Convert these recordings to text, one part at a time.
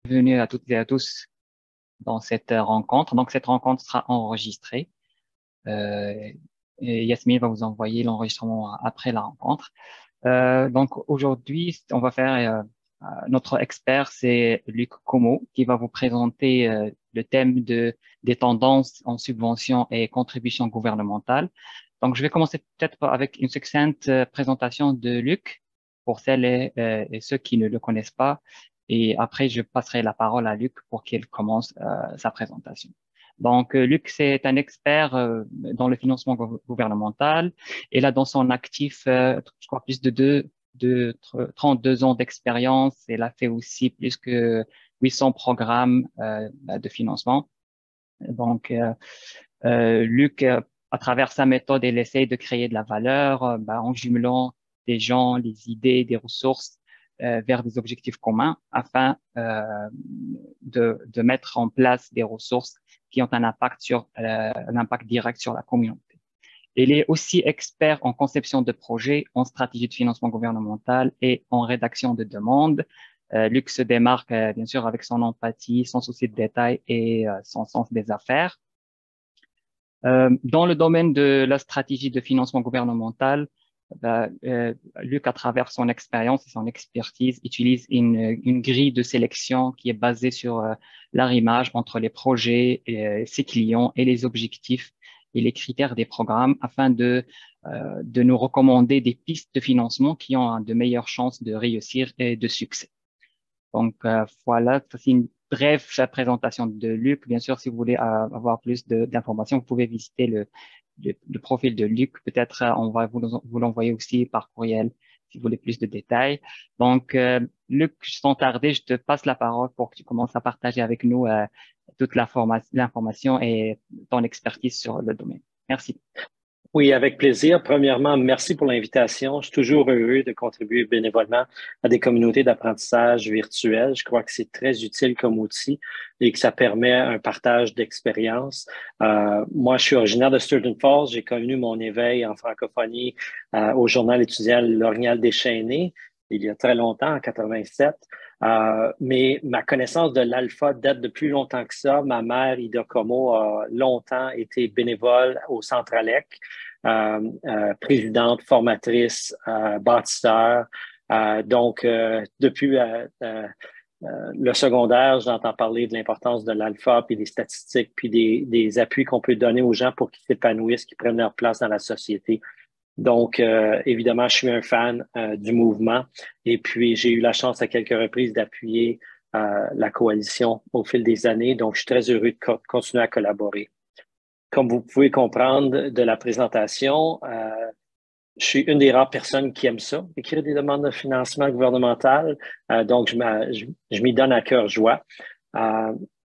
Bienvenue à toutes et à tous dans cette rencontre. Donc, cette rencontre sera enregistrée. Euh, et Yasmine va vous envoyer l'enregistrement après la rencontre. Donc, aujourd'hui, on va faire, notre expert, c'est Luc Como, qui va vous présenter le thème des tendances en subventions et contributions gouvernementales. Donc, je vais commencer peut-être avec une succincte présentation de Luc pour celles et ceux qui ne le connaissent pas. Et après, je passerai la parole à Luc pour qu'il commence sa présentation. Donc, Luc, c'est un expert dans le financement gouvernemental. Il a dans son actif, je crois, plus de 32 ans d'expérience. Il a fait aussi plus que 800 programmes de financement. Donc, Luc, à travers sa méthode, il essaye de créer de la valeur en jumelant des gens, les idées, des ressources vers des objectifs communs afin de mettre en place des ressources qui ont un impact direct sur la communauté. Il est aussi expert en conception de projets, en stratégie de financement gouvernemental et en rédaction de demandes. Luc se démarque bien sûr avec son empathie, son souci de détail et son sens des affaires. Dans le domaine de la stratégie de financement gouvernemental, Luc, à travers son expérience et son expertise, utilise une grille de sélection qui est basée sur l'arrimage entre les projets, ses clients et les objectifs et les critères des programmes afin de nous recommander des pistes de financement qui ont de meilleures chances de réussir et de succès. Donc, voilà, c'est une brève présentation de Luc. Bien sûr, si vous voulez avoir plus d'informations, vous pouvez visiter le profil de Luc. Peut-être on va vous l'envoyer aussi par courriel si vous voulez plus de détails. Donc, Luc, sans tarder, je te passe la parole pour que tu commences à partager avec nous toute l'information et ton expertise sur le domaine. Merci. Oui, avec plaisir. Premièrement, merci pour l'invitation. Je suis toujours heureux de contribuer bénévolement à des communautés d'apprentissage virtuelles. Je crois que c'est très utile comme outil et que ça permet un partage d'expérience. Moi, je suis originaire de Sturgeon Falls. J'ai connu mon éveil en francophonie au journal étudiant L'Orignal déchaîné il y a très longtemps, en 87. Mais ma connaissance de l'alpha date de plus longtemps que ça. Ma mère, Ida Como, a longtemps été bénévole au Centre Alec, présidente, formatrice, bâtisseur. Depuis le secondaire, j'entends parler de l'importance de l'alpha, puis des statistiques, puis des appuis qu'on peut donner aux gens pour qu'ils s'épanouissent, qu'ils prennent leur place dans la société. Donc, évidemment, je suis un fan du mouvement et puis j'ai eu la chance à quelques reprises d'appuyer la coalition au fil des années. Donc, je suis très heureux de continuer à collaborer. Comme vous pouvez comprendre de la présentation, je suis une des rares personnes qui aime ça, écrire des demandes de financement gouvernemental. Donc, je m'y donne à cœur joie.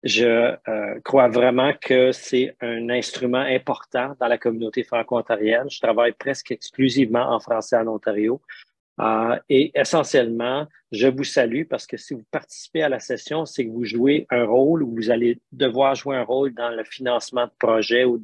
Je crois vraiment que c'est un instrument important dans la communauté franco-ontarienne. Je travaille presque exclusivement en français en Ontario. Et essentiellement, je vous salue parce que si vous participez à la session, c'est que vous jouez un rôle ou vous allez devoir jouer un rôle dans le financement de projets ou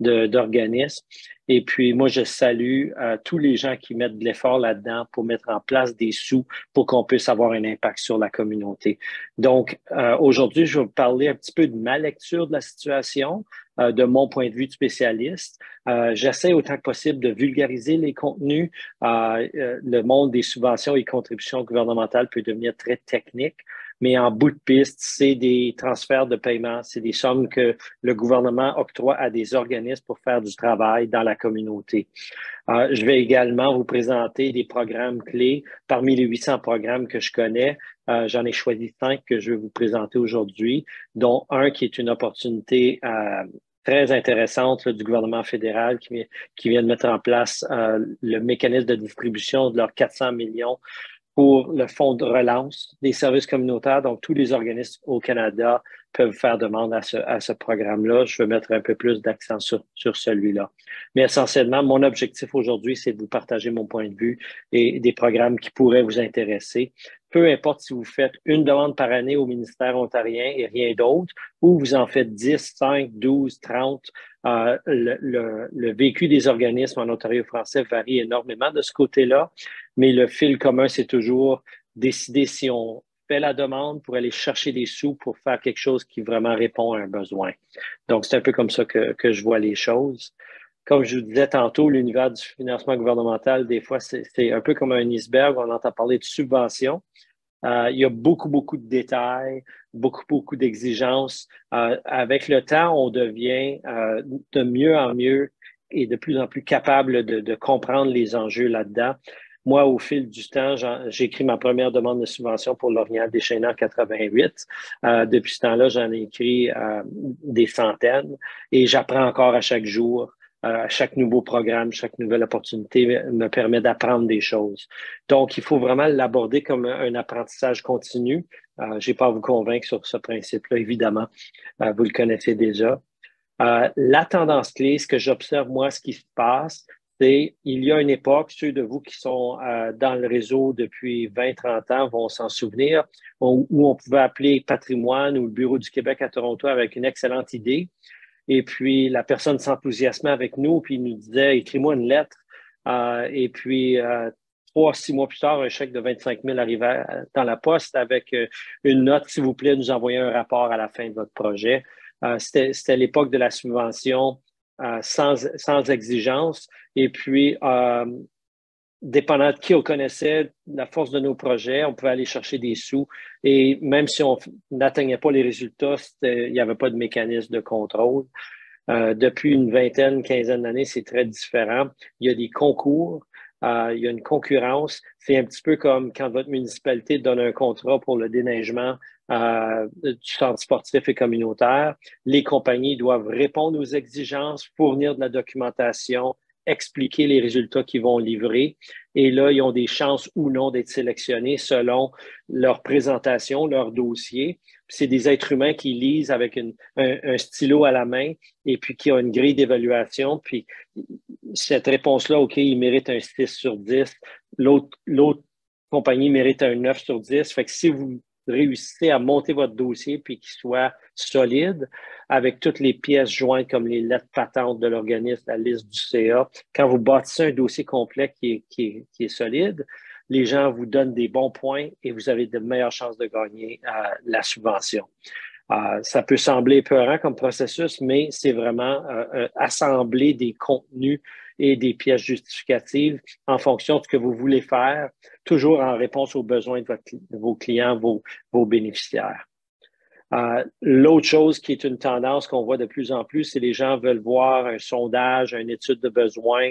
d'organismes. Et puis, moi, je salue tous les gens qui mettent de l'effort là-dedans pour mettre en place des sous pour qu'on puisse avoir un impact sur la communauté. Donc, aujourd'hui, je vais vous parler un petit peu de ma lecture de la situation, de mon point de vue de spécialiste. J'essaie autant que possible de vulgariser les contenus. Le monde des subventions et contributions gouvernementales peut devenir très technique, mais en bout de piste, c'est des transferts de paiement, c'est des sommes que le gouvernement octroie à des organismes pour faire du travail dans la communauté. Je vais également vous présenter des programmes clés. Parmi les 800 programmes que je connais, j'en ai choisi 5 que je vais vous présenter aujourd'hui, dont un qui est une opportunité très intéressante là, du gouvernement fédéral qui vient de mettre en place le mécanisme de distribution de leurs 400 millions pour le fonds de relance des services communautaires. Donc, tous les organismes au Canada peuvent faire demande à ce programme-là. Je vais mettre un peu plus d'accent sur celui-là. Mais essentiellement, mon objectif aujourd'hui, c'est de vous partager mon point de vue et des programmes qui pourraient vous intéresser. Peu importe si vous faites une demande par année au ministère ontarien et rien d'autre, ou vous en faites 10, 5, 12, 30, le vécu des organismes en Ontario français varie énormément de ce côté-là, mais le fil commun, c'est toujours décider si on fait la demande pour aller chercher des sous pour faire quelque chose qui vraiment répond à un besoin. Donc, c'est un peu comme ça que je vois les choses. Comme je vous disais tantôt, l'univers du financement gouvernemental, des fois, c'est un peu comme un iceberg. On entend parler de subventions. Il y a beaucoup de détails, beaucoup d'exigences. Avec le temps, on devient de mieux en mieux et de plus en plus capable de comprendre les enjeux là-dedans. Moi, au fil du temps, j'ai écrit ma première demande de subvention pour l'Orignal déchaînant en 88. Depuis ce temps-là, j'en ai écrit des centaines et j'apprends encore à chaque jour. Chaque nouveau programme, chaque nouvelle opportunité me permet d'apprendre des choses. Donc, il faut vraiment l'aborder comme un apprentissage continu. Je n'ai pas à vous convaincre sur ce principe-là, évidemment. Vous le connaissez déjà. La tendance clé, ce que j'observe, moi, ce qui se passe, c'est il y a une époque, ceux de vous qui sont dans le réseau depuis 20-30 ans vont s'en souvenir, où on pouvait appeler Patrimoine ou le Bureau du Québec à Toronto avec une excellente idée. Et puis, la personne s'enthousiasmait avec nous, puis il nous disait, écris-moi une lettre. Et puis, 6 mois plus tard, un chèque de 25 000 arrivait dans la poste avec une note, s'il vous plaît, nous envoyer un rapport à la fin de votre projet. C'était l'époque de la subvention sans exigence. Et puis, dépendant de qui on connaissait, la force de nos projets, on pouvait aller chercher des sous. Et même si on n'atteignait pas les résultats, il n'y avait pas de mécanisme de contrôle. Depuis une vingtaine, quinzaine d'années, c'est très différent. Il y a des concours, il y a une concurrence. C'est un petit peu comme quand votre municipalité donne un contrat pour le déneigement du centre sportif et communautaire. Les compagnies doivent répondre aux exigences, fournir de la documentation, expliquer les résultats qu'ils vont livrer. Et là, ils ont des chances ou non d'être sélectionnés selon leur présentation, leur dossier. C'est des êtres humains qui lisent avec un stylo à la main et puis qui ont une grille d'évaluation. Puis cette réponse-là, OK, il mérite un 6 sur 10. L'autre compagnie mérite un 9 sur 10. Fait que si vous réussissez à monter votre dossier puis qu'il soit solide, avec toutes les pièces jointes comme les lettres patentes de l'organisme, la liste du CA, quand vous bâtissez un dossier complet qui est solide, les gens vous donnent des bons points et vous avez de meilleures chances de gagner la subvention. Ça peut sembler épeurant comme processus, mais c'est vraiment assembler des contenus et des pièces justificatives en fonction de ce que vous voulez faire, toujours en réponse aux besoins de vos clients, vos bénéficiaires. L'autre chose qui est une tendance qu'on voit de plus en plus, c'est les gens veulent voir un sondage, une étude de besoin,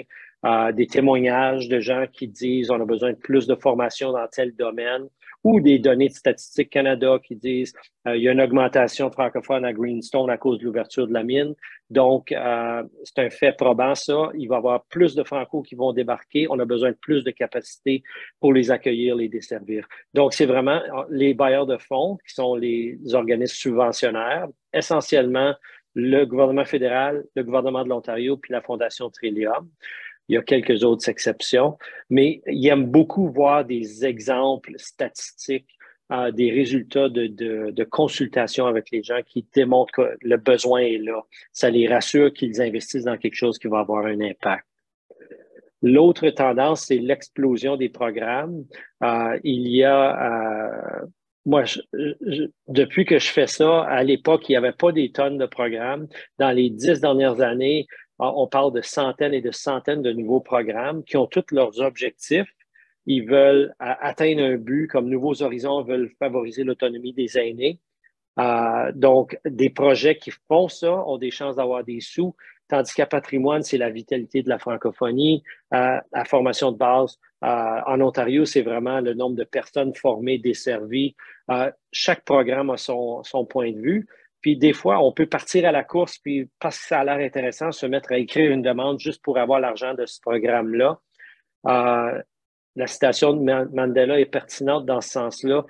des témoignages de gens qui disent on a besoin de plus de formation dans tel domaine, ou des données de Statistique Canada qui disent il y a une augmentation francophone à Greenstone à cause de l'ouverture de la mine. Donc, c'est un fait probant, ça. Il va y avoir plus de Franco qui vont débarquer. On a besoin de plus de capacités pour les accueillir, les desservir. Donc, c'est vraiment les bailleurs de fonds qui sont les organismes subventionnaires, essentiellement le gouvernement fédéral, le gouvernement de l'Ontario, puis la Fondation Trillium. Il y a quelques autres exceptions, mais ils aiment beaucoup voir des exemples statistiques, des résultats de consultation avec les gens qui démontrent que le besoin est là. Ça les rassure qu'ils investissent dans quelque chose qui va avoir un impact. L'autre tendance, c'est l'explosion des programmes. Il y a, moi, depuis que je fais ça, à l'époque, il n'y avait pas des tonnes de programmes. Dans les 10 dernières années, on parle de centaines et de centaines de nouveaux programmes qui ont tous leurs objectifs. Ils veulent atteindre un but, comme Nouveaux Horizons veulent favoriser l'autonomie des aînés. Donc, des projets qui font ça ont des chances d'avoir des sous, tandis qu'à Patrimoine, c'est la vitalité de la francophonie. La formation de base en Ontario, c'est vraiment le nombre de personnes formées, desservies. Chaque programme a son point de vue. Puis des fois, on peut partir à la course, puis parce que ça a l'air intéressant, se mettre à écrire une demande juste pour avoir l'argent de ce programme-là. La citation de Mandela est pertinente dans ce sens-là.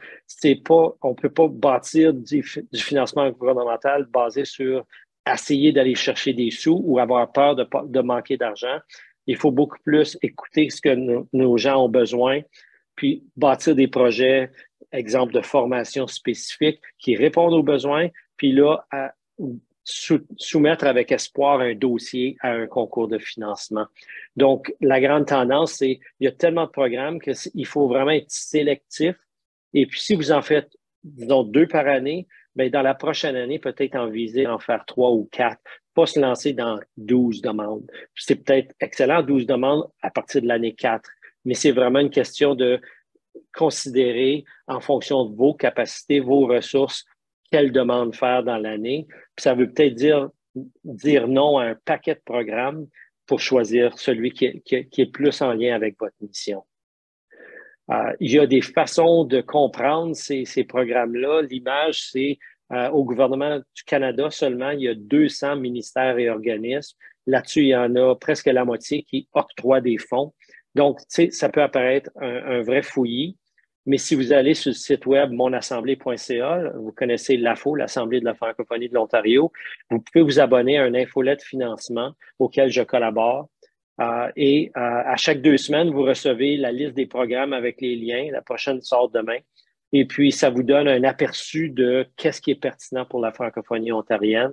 On peut pas bâtir du financement gouvernemental basé sur essayer d'aller chercher des sous ou avoir peur de manquer d'argent. Il faut beaucoup plus écouter ce que nos gens ont besoin, puis bâtir des projets, exemple de formation spécifique qui répondent aux besoins, puis là, soumettre avec espoir un dossier à un concours de financement. Donc, la grande tendance, c'est il y a tellement de programmes qu'il faut vraiment être sélectif Et puis, si vous en faites, disons, 2 par année, bien, dans la prochaine année, peut-être envisager en faire 3 ou 4, pas se lancer dans 12 demandes. C'est peut-être excellent, 12 demandes à partir de l'année 4, mais c'est vraiment une question de considérer en fonction de vos capacités, vos ressources, quelle demande faire dans l'année. Puis ça veut peut-être dire non à un paquet de programmes pour choisir celui qui est plus en lien avec votre mission. Il y a des façons de comprendre ces programmes-là. L'image, c'est au gouvernement du Canada seulement, il y a 200 ministères et organismes. Là-dessus, il y en a presque la moitié qui octroient des fonds. Donc, tu sais, ça peut apparaître un vrai fouillis. Mais si vous allez sur le site web monassemblée.ca, vous connaissez l'AFO, l'Assemblée de la francophonie de l'Ontario, vous pouvez vous abonner à un infolette financement auquel je collabore. À chaque 2 semaines, vous recevez la liste des programmes avec les liens. La prochaine sort demain. Et puis, ça vous donne un aperçu de qu'est-ce qui est pertinent pour la francophonie ontarienne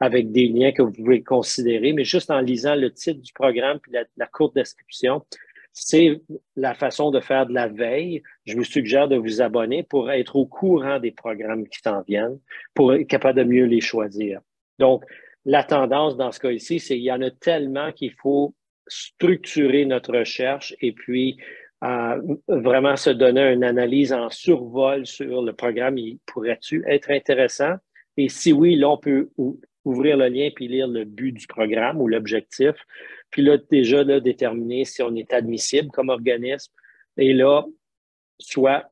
avec des liens que vous pouvez considérer. Mais juste en lisant le titre du programme puis la courte description, c'est la façon de faire de la veille. Je vous suggère de vous abonner pour être au courant des programmes qui s'en viennent, pour être capable de mieux les choisir. Donc, la tendance dans ce cas ici, c'est qu'il y en a tellement qu'il faut structurer notre recherche et puis vraiment se donner une analyse en survol sur le programme. Pourrait-tu être intéressant? Et si oui, là, on peut ouvrir le lien puis lire le but du programme ou l'objectif. Puis là, déjà, là, déterminer si on est admissible comme organisme. Et là, soit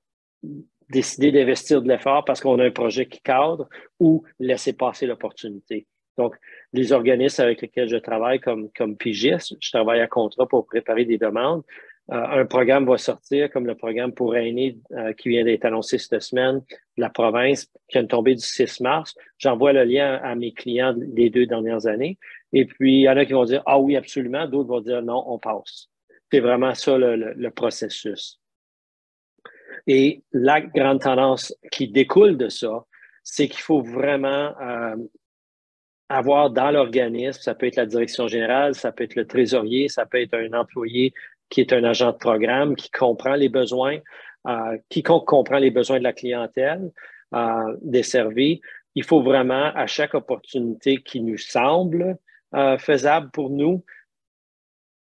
décider d'investir de l'effort parce qu'on a un projet qui cadre ou laisser passer l'opportunité. Donc, les organismes avec lesquels je travaille comme pigiste, je travaille à contrat pour préparer des demandes. Un programme va sortir, comme le programme pour aînés qui vient d'être annoncé cette semaine, de la province, qui vient de tomber du 6 mars. J'envoie le lien à mes clients des 2 dernières années. Et puis, il y en a qui vont dire « Ah oui, absolument », d'autres vont dire « Non, on passe ». C'est vraiment ça le processus. Et la grande tendance qui découle de ça, c'est qu'il faut vraiment avoir dans l'organisme, ça peut être la direction générale, ça peut être le trésorier, ça peut être un employé qui est un agent de programme, qui comprend les besoins, quiconque comprend les besoins de la clientèle desservie. Il faut vraiment, à chaque opportunité qui nous semble faisable pour nous,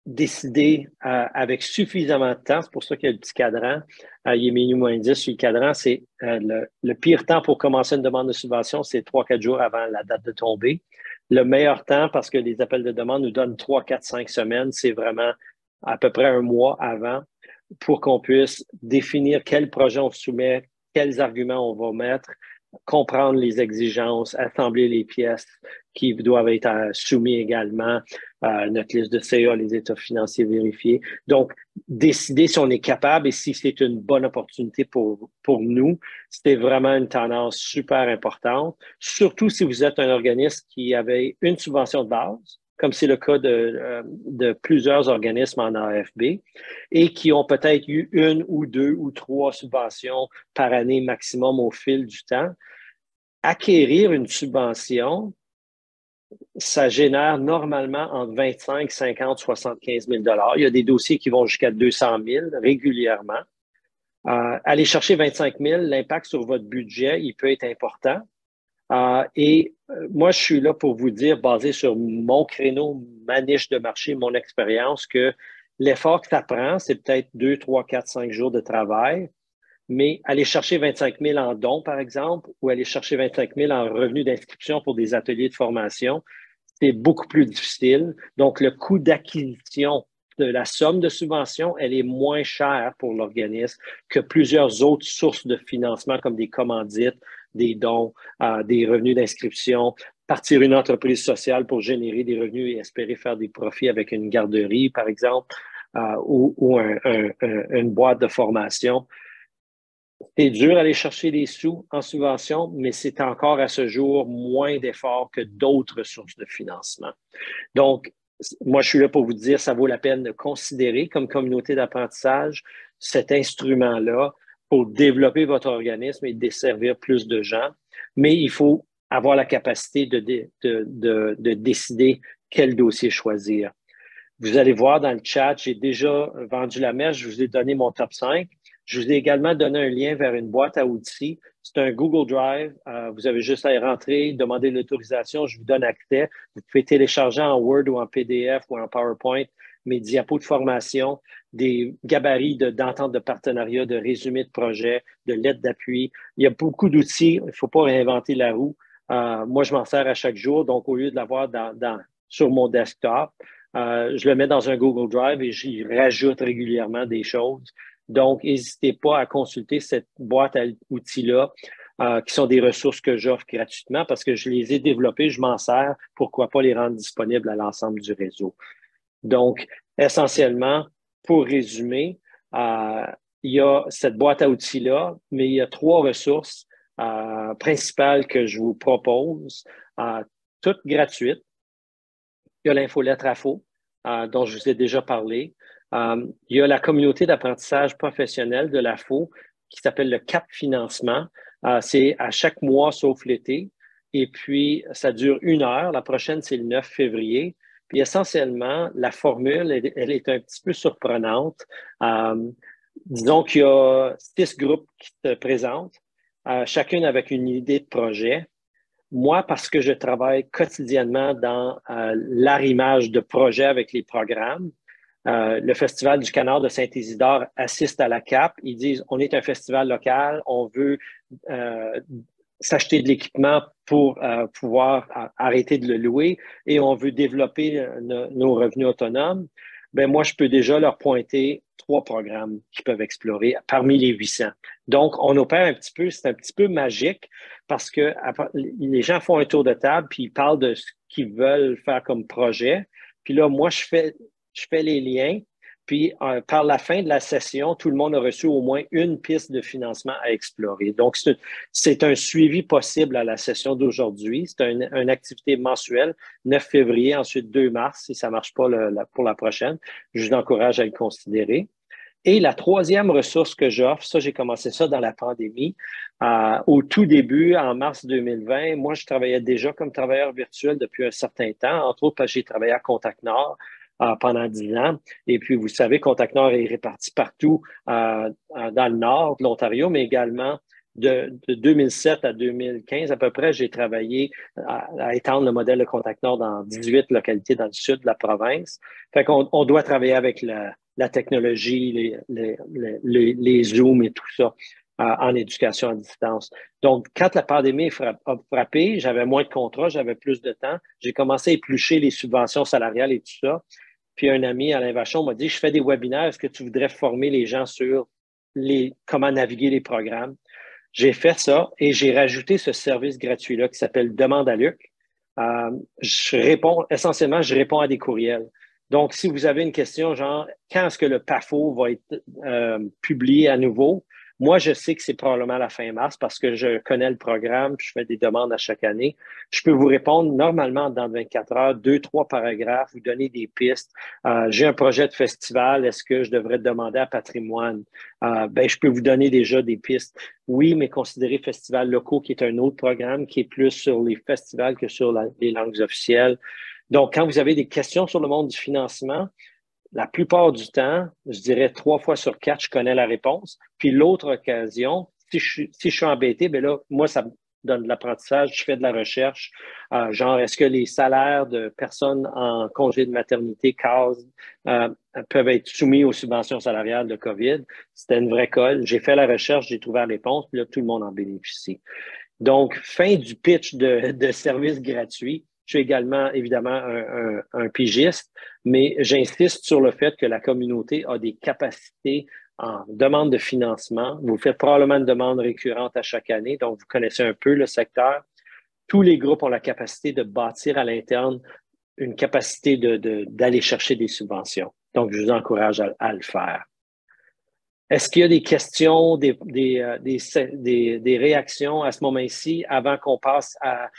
décider avec suffisamment de temps. C'est pour ça qu'il y a le petit cadran. Il est minuit moins 10 sur le cadran. C'est le pire temps pour commencer une demande de subvention, c'est 3-4 jours avant la date de tombée. Le meilleur temps, parce que les appels de demande nous donnent 3, 4, 5 semaines, c'est vraiment à peu près un mois avant pour qu'on puisse définir quel projet on soumet, quels arguments on va mettre, comprendre les exigences, assembler les pièces qui doivent être soumises également, notre liste de CA, les états financiers vérifiés. Donc, décider si on est capable et si c'est une bonne opportunité pour nous, c'était vraiment une tendance super importante, surtout si vous êtes un organisme qui avait une subvention de base, comme c'est le cas de plusieurs organismes en AFB, et qui ont peut-être eu 1 ou 2 ou 3 subventions par année maximum au fil du temps. Acquérir une subvention, ça génère normalement entre 25, 50, 75 000 $. Il y a des dossiers qui vont jusqu'à 200 000 régulièrement. Aller chercher 25 000, l'impact sur votre budget, il peut être important. Moi, je suis là pour vous dire, basé sur mon créneau, ma niche de marché, mon expérience, que l'effort que ça prend, c'est peut-être 2, 3, 4, 5 jours de travail, mais aller chercher 25 000 en dons, par exemple, ou aller chercher 25 000 en revenus d'inscription pour des ateliers de formation, c'est beaucoup plus difficile. Donc, le coût d'acquisition de la somme de subvention, elle est moins chère pour l'organisme que plusieurs autres sources de financement comme des commandites, des dons, des revenus d'inscription, partir une entreprise sociale pour générer des revenus et espérer faire des profits avec une garderie, par exemple, ou une boîte de formation. C'est dur d'aller chercher des sous en subvention, mais c'est encore à ce jour moins d'efforts que d'autres sources de financement. Donc, moi, je suis là pour vous dire, ça vaut la peine de considérer comme communauté d'apprentissage cet instrument-là pour développer votre organisme et desservir plus de gens. Mais il faut avoir la capacité de décider quel dossier choisir. Vous allez voir dans le chat, j'ai déjà vendu la mèche, je vous ai donné mon top 5. Je vous ai également donné un lien vers une boîte à outils. C'est un Google Drive. Vous avez juste à y rentrer, demander l'autorisation, je vous donne accès. Vous pouvez télécharger en Word ou en PDF ou en PowerPoint mes diapos de formation, des gabarits d'entente de partenariat, de résumé de projet, de lettres d'appui. Il y a beaucoup d'outils. Il ne faut pas réinventer la roue. Moi, je m'en sers à chaque jour. Donc, au lieu de l'avoir sur mon desktop, je le mets dans un Google Drive et j'y rajoute régulièrement des choses. Donc, n'hésitez pas à consulter cette boîte à outils-là, qui sont des ressources que j'offre gratuitement parce que je les ai développées, je m'en sers. Pourquoi pas les rendre disponibles à l'ensemble du réseau? Donc, essentiellement, pour résumer, il y a cette boîte à outils-là, mais il y a 3 ressources principales que je vous propose, toutes gratuites. Il y a l'infolettre AFO, dont je vous ai déjà parlé. Il y a la communauté d'apprentissage professionnel de l'AFO qui s'appelle le CAP Financement. C'est à chaque mois sauf l'été. Et puis, ça dure 1 heure. La prochaine, c'est le 9 février. Puis essentiellement, la formule, elle est un petit peu surprenante. Disons qu'il y a 6 groupes qui se présentent, chacune avec une idée de projet. Moi, parce que je travaille quotidiennement dans l'arrimage de projets avec les programmes, le Festival du Canard de Saint-Isidore assiste à la CAP. Ils disent, on est un festival local, on veut s'acheter de l'équipement pour pouvoir arrêter de le louer et on veut développer nos revenus autonomes. Ben moi, je peux déjà leur pointer 3 programmes qu'ils peuvent explorer parmi les 800. Donc, on opère un petit peu, c'est un petit peu magique parce que les gens font un tour de table puis ils parlent de ce qu'ils veulent faire comme projet. Puis là, moi, je fais les liens. Puis, par la fin de la session, tout le monde a reçu au moins une piste de financement à explorer. Donc, c'est un suivi possible à la session d'aujourd'hui. C'est une activité mensuelle, 9 février, ensuite 2 mars, si ça ne marche pas pour la prochaine. Je vous encourage à le considérer. Et la 3e ressource que j'offre, ça, j'ai commencé ça dans la pandémie. Au tout début, en mars 2020, moi, je travaillais déjà comme travailleur virtuel depuis un certain temps, entre autres parce que j'ai travaillé à Contact Nord pendant 10 ans. Et puis, vous savez, Contact Nord est réparti partout dans le nord de l'Ontario, mais également de 2007 à 2015 à peu près, j'ai travaillé à étendre le modèle de Contact Nord dans 18 localités dans le sud de la province. Fait qu'on doit travailler avec la technologie, les Zooms et tout ça en éducation à distance. Donc, quand la pandémie a frappé, j'avais moins de contrats, j'avais plus de temps. J'ai commencé à éplucher les subventions salariales et tout ça. Puis un ami, Alain Vachon, m'a dit, je fais des webinaires, est-ce que tu voudrais former les gens sur comment naviguer les programmes? J'ai fait ça et j'ai rajouté ce service gratuit-là qui s'appelle Demande à Luc. Essentiellement, je réponds à des courriels. Donc, si vous avez une question, genre, quand est-ce que le PAFO va être publié à nouveau? Moi, je sais que c'est probablement à la fin mars parce que je connais le programme, je fais des demandes à chaque année. Je peux vous répondre normalement dans 24 heures, 2, 3 paragraphes, vous donner des pistes. J'ai un projet de festival, est-ce que je devrais demander à Patrimoine? Je peux vous donner déjà des pistes. Oui, mais considérez festivals locaux, qui est un autre programme qui est plus sur les festivals que sur les langues officielles. Donc, quand vous avez des questions sur le monde du financement, la plupart du temps, je dirais 3 fois sur 4, je connais la réponse. Puis l'autre occasion, si je suis embêté, ben là, moi, ça me donne de l'apprentissage, je fais de la recherche. Genre, est-ce que les salaires de personnes en congé de maternité, CAS, peuvent être soumis aux subventions salariales de COVID? C'était une vraie colle. J'ai fait la recherche, j'ai trouvé la réponse, puis là, tout le monde en bénéficie. Donc, fin du pitch de services gratuits. Je suis également, évidemment, un pigiste, mais j'insiste sur le fait que la communauté a des capacités en demande de financement. Vous faites probablement une demande récurrente à chaque année, donc vous connaissez un peu le secteur. Tous les groupes ont la capacité de bâtir à l'interne une capacité d'aller chercher des subventions. Donc, je vous encourage à le faire. Est-ce qu'il y a des questions, des réactions à ce moment-ci avant qu'on passe à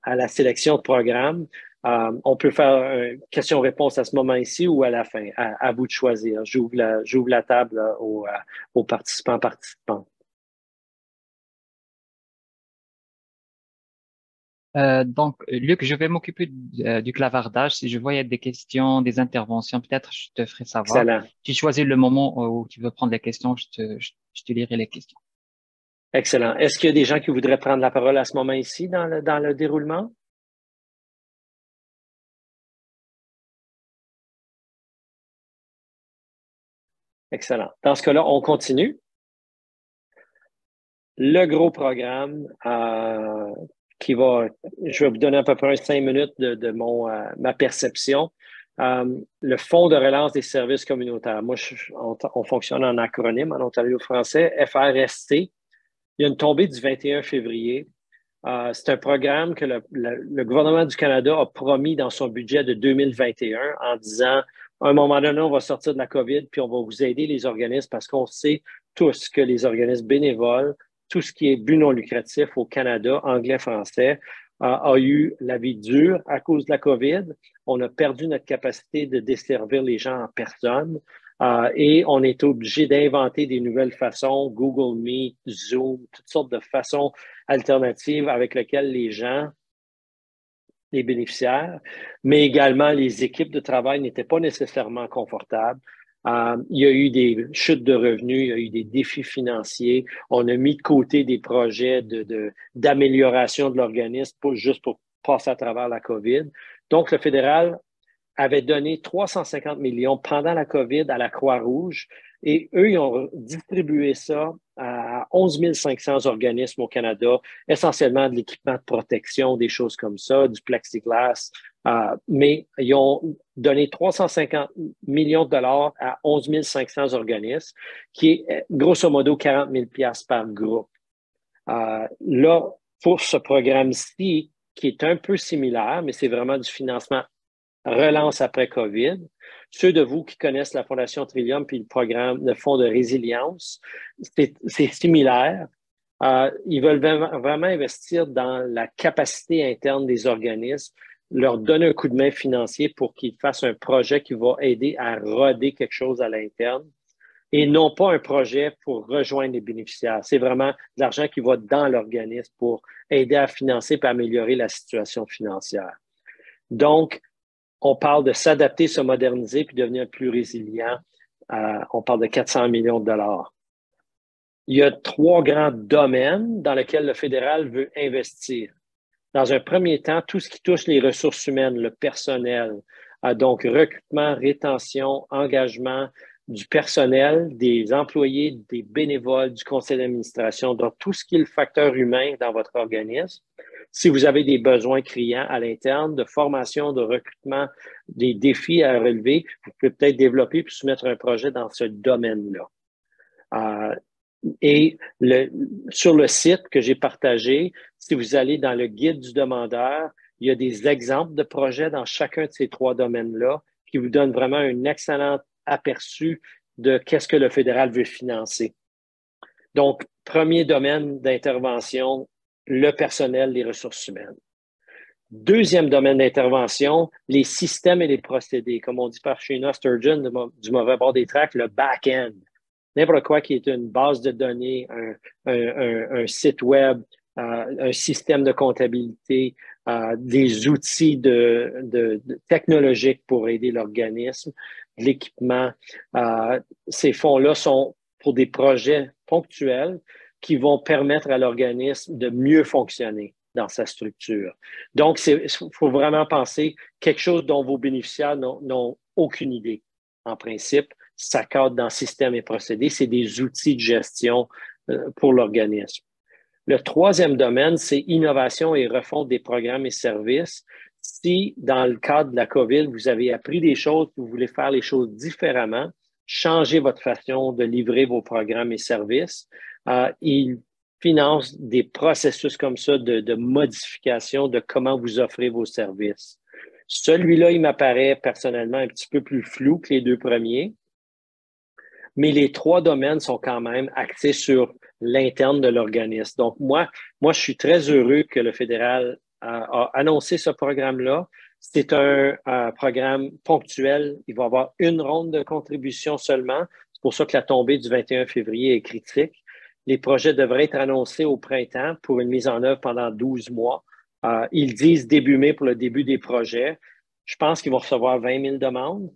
la sélection de programme? On peut faire une question-réponse à ce moment-ci ou à la fin, à vous de choisir. J'ouvre la table aux participants. Donc, Luc, je vais m'occuper du clavardage. Si je vois il y a des questions, des interventions, peut-être je te ferai savoir. Excellent. Tu choisis le moment où tu veux prendre les questions, je te lirai les questions. Excellent. Est-ce qu'il y a des gens qui voudraient prendre la parole à ce moment ici dans le déroulement? Excellent. Dans ce cas-là, on continue. Le gros programme je vais vous donner à peu près 5 minutes de ma perception. Le Fonds de relance des services communautaires. Moi, on fonctionne en acronyme en Ontario français, FRST. Il y a une tombée du 21 février. C'est un programme que le gouvernement du Canada a promis dans son budget de 2021 en disant, à un moment donné, on va sortir de la COVID, puis on va vous aider les organismes parce qu'on sait tous que les organismes bénévoles, tout ce qui est but non lucratif au Canada, anglais, français, a eu la vie dure à cause de la COVID. On a perdu notre capacité de desservir les gens en personne. Et on est obligé d'inventer des nouvelles façons, Google Meet, Zoom, toutes sortes de façons alternatives avec lesquelles les gens, les bénéficiaires, mais également les équipes de travail n'étaient pas nécessairement confortables. Il y a eu des chutes de revenus, il y a eu des défis financiers. On a mis de côté des projets d'amélioration de l'organisme, pas juste pour passer à travers la COVID. Donc, le fédéral avait donné 350 millions pendant la COVID à la Croix-Rouge et eux, ils ont distribué ça à 11 500 organismes au Canada, essentiellement de l'équipement de protection, des choses comme ça, du plexiglas. Mais ils ont donné 350 millions de dollars à 11 500 organismes, qui est grosso modo 40 000 $ par groupe. Là, pour ce programme-ci, qui est un peu similaire, mais c'est vraiment du financement relance après COVID. Ceux de vous qui connaissent la Fondation Trillium puis le programme, le Fonds de résilience, c'est similaire. Ils veulent vraiment investir dans la capacité interne des organismes, leur donner un coup de main financier pour qu'ils fassent un projet qui va aider à roder quelque chose à l'interne et non pas un projet pour rejoindre les bénéficiaires. C'est vraiment de l'argent qui va dans l'organisme pour aider à financer et améliorer la situation financière. Donc, on parle de s'adapter, se moderniser puis devenir plus résilient. On parle de 400 millions de dollars. Il y a 3 grands domaines dans lesquels le fédéral veut investir. Dans un premier temps, tout ce qui touche les ressources humaines, le personnel, donc recrutement, rétention, engagement du personnel, des employés, des bénévoles, du conseil d'administration, donc tout ce qui est le facteur humain dans votre organisme. Si vous avez des besoins criants à l'interne, de formation, de recrutement, des défis à relever, vous pouvez peut-être développer puis soumettre un projet dans ce domaine-là. Et sur le site que j'ai partagé, si vous allez dans le guide du demandeur, il y a des exemples de projets dans chacun de ces 3 domaines-là qui vous donnent vraiment un excellent aperçu de qu'est-ce que le fédéral veut financer. Donc, premier domaine d'intervention, le personnel, les ressources humaines. Deuxième domaine d'intervention, les systèmes et les procédés. Comme on dit par Sheena Sturgeon, du mauvais bord des tracts, le back-end. N'importe quoi qui est une base de données, un site web, un système de comptabilité, des outils technologiques pour aider l'organisme, de l'équipement. Ces fonds-là sont pour des projets ponctuels qui vont permettre à l'organisme de mieux fonctionner dans sa structure. Donc, il faut vraiment penser quelque chose dont vos bénéficiaires n'ont aucune idée. En principe, ça cadre dans système et procédés. C'est des outils de gestion pour l'organisme. Le troisième domaine, c'est innovation et refonte des programmes et services. Si, dans le cadre de la COVID, vous avez appris des choses, vous voulez faire les choses différemment, changer votre façon de livrer vos programmes et services, il finance des processus comme ça de modification de comment vous offrez vos services. Celui-là, il m'apparaît personnellement un petit peu plus flou que les 2 premiers, mais les 3 domaines sont quand même axés sur l'interne de l'organisme. Donc, moi, je suis très heureux que le fédéral a annoncé ce programme-là. C'est un programme ponctuel. Il va y avoir une ronde de contribution seulement. C'est pour ça que la tombée du 21 février est critique. Les projets devraient être annoncés au printemps pour une mise en œuvre pendant 12 mois. Ils disent début mai pour le début des projets. Je pense qu'ils vont recevoir 20 000 demandes.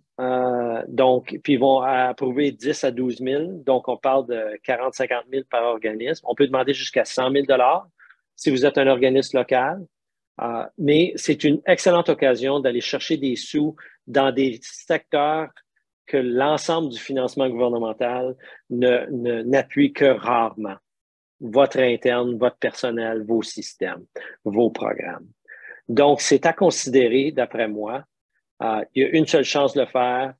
Donc, puis ils vont approuver 10 à 12 000. Donc, on parle de 40-50 000 par organisme. On peut demander jusqu'à 100 000 si vous êtes un organisme local. Mais c'est une excellente occasion d'aller chercher des sous dans des secteurs que l'ensemble du financement gouvernemental n'appuie que rarement. Votre interne, votre personnel, vos systèmes, vos programmes. Donc, c'est à considérer, d'après moi. Il y a une seule chance de le faire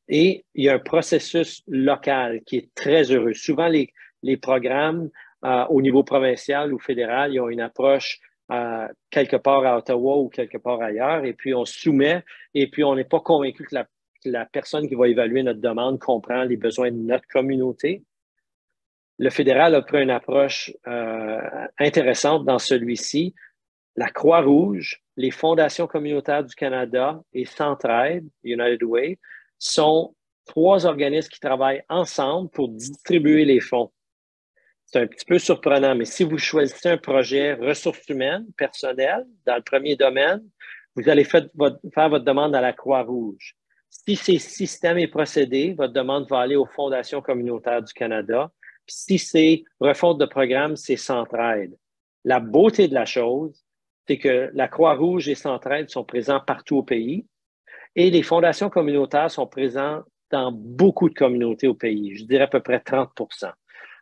et il y a un processus local qui est très heureux. Souvent, les programmes au niveau provincial ou fédéral, ils ont une approche quelque part à Ottawa ou quelque part ailleurs, et puis on soumet, et puis on n'est pas convaincu que la personne qui va évaluer notre demande comprend les besoins de notre communauté. Le fédéral a pris une approche intéressante dans celui-ci. La Croix-Rouge, les fondations communautaires du Canada et Centraide, United Way, sont 3 organismes qui travaillent ensemble pour distribuer les fonds. C'est un petit peu surprenant, mais si vous choisissez un projet ressources humaines, personnel, dans le premier domaine, vous allez faire votre demande à la Croix-Rouge. Si c'est système et procédés, votre demande va aller aux fondations communautaires du Canada. Puis si c'est refonte de programme, c'est Centraide. La beauté de la chose, c'est que la Croix-Rouge et Centraide sont présents partout au pays et les fondations communautaires sont présentes dans beaucoup de communautés au pays. Je dirais à peu près 30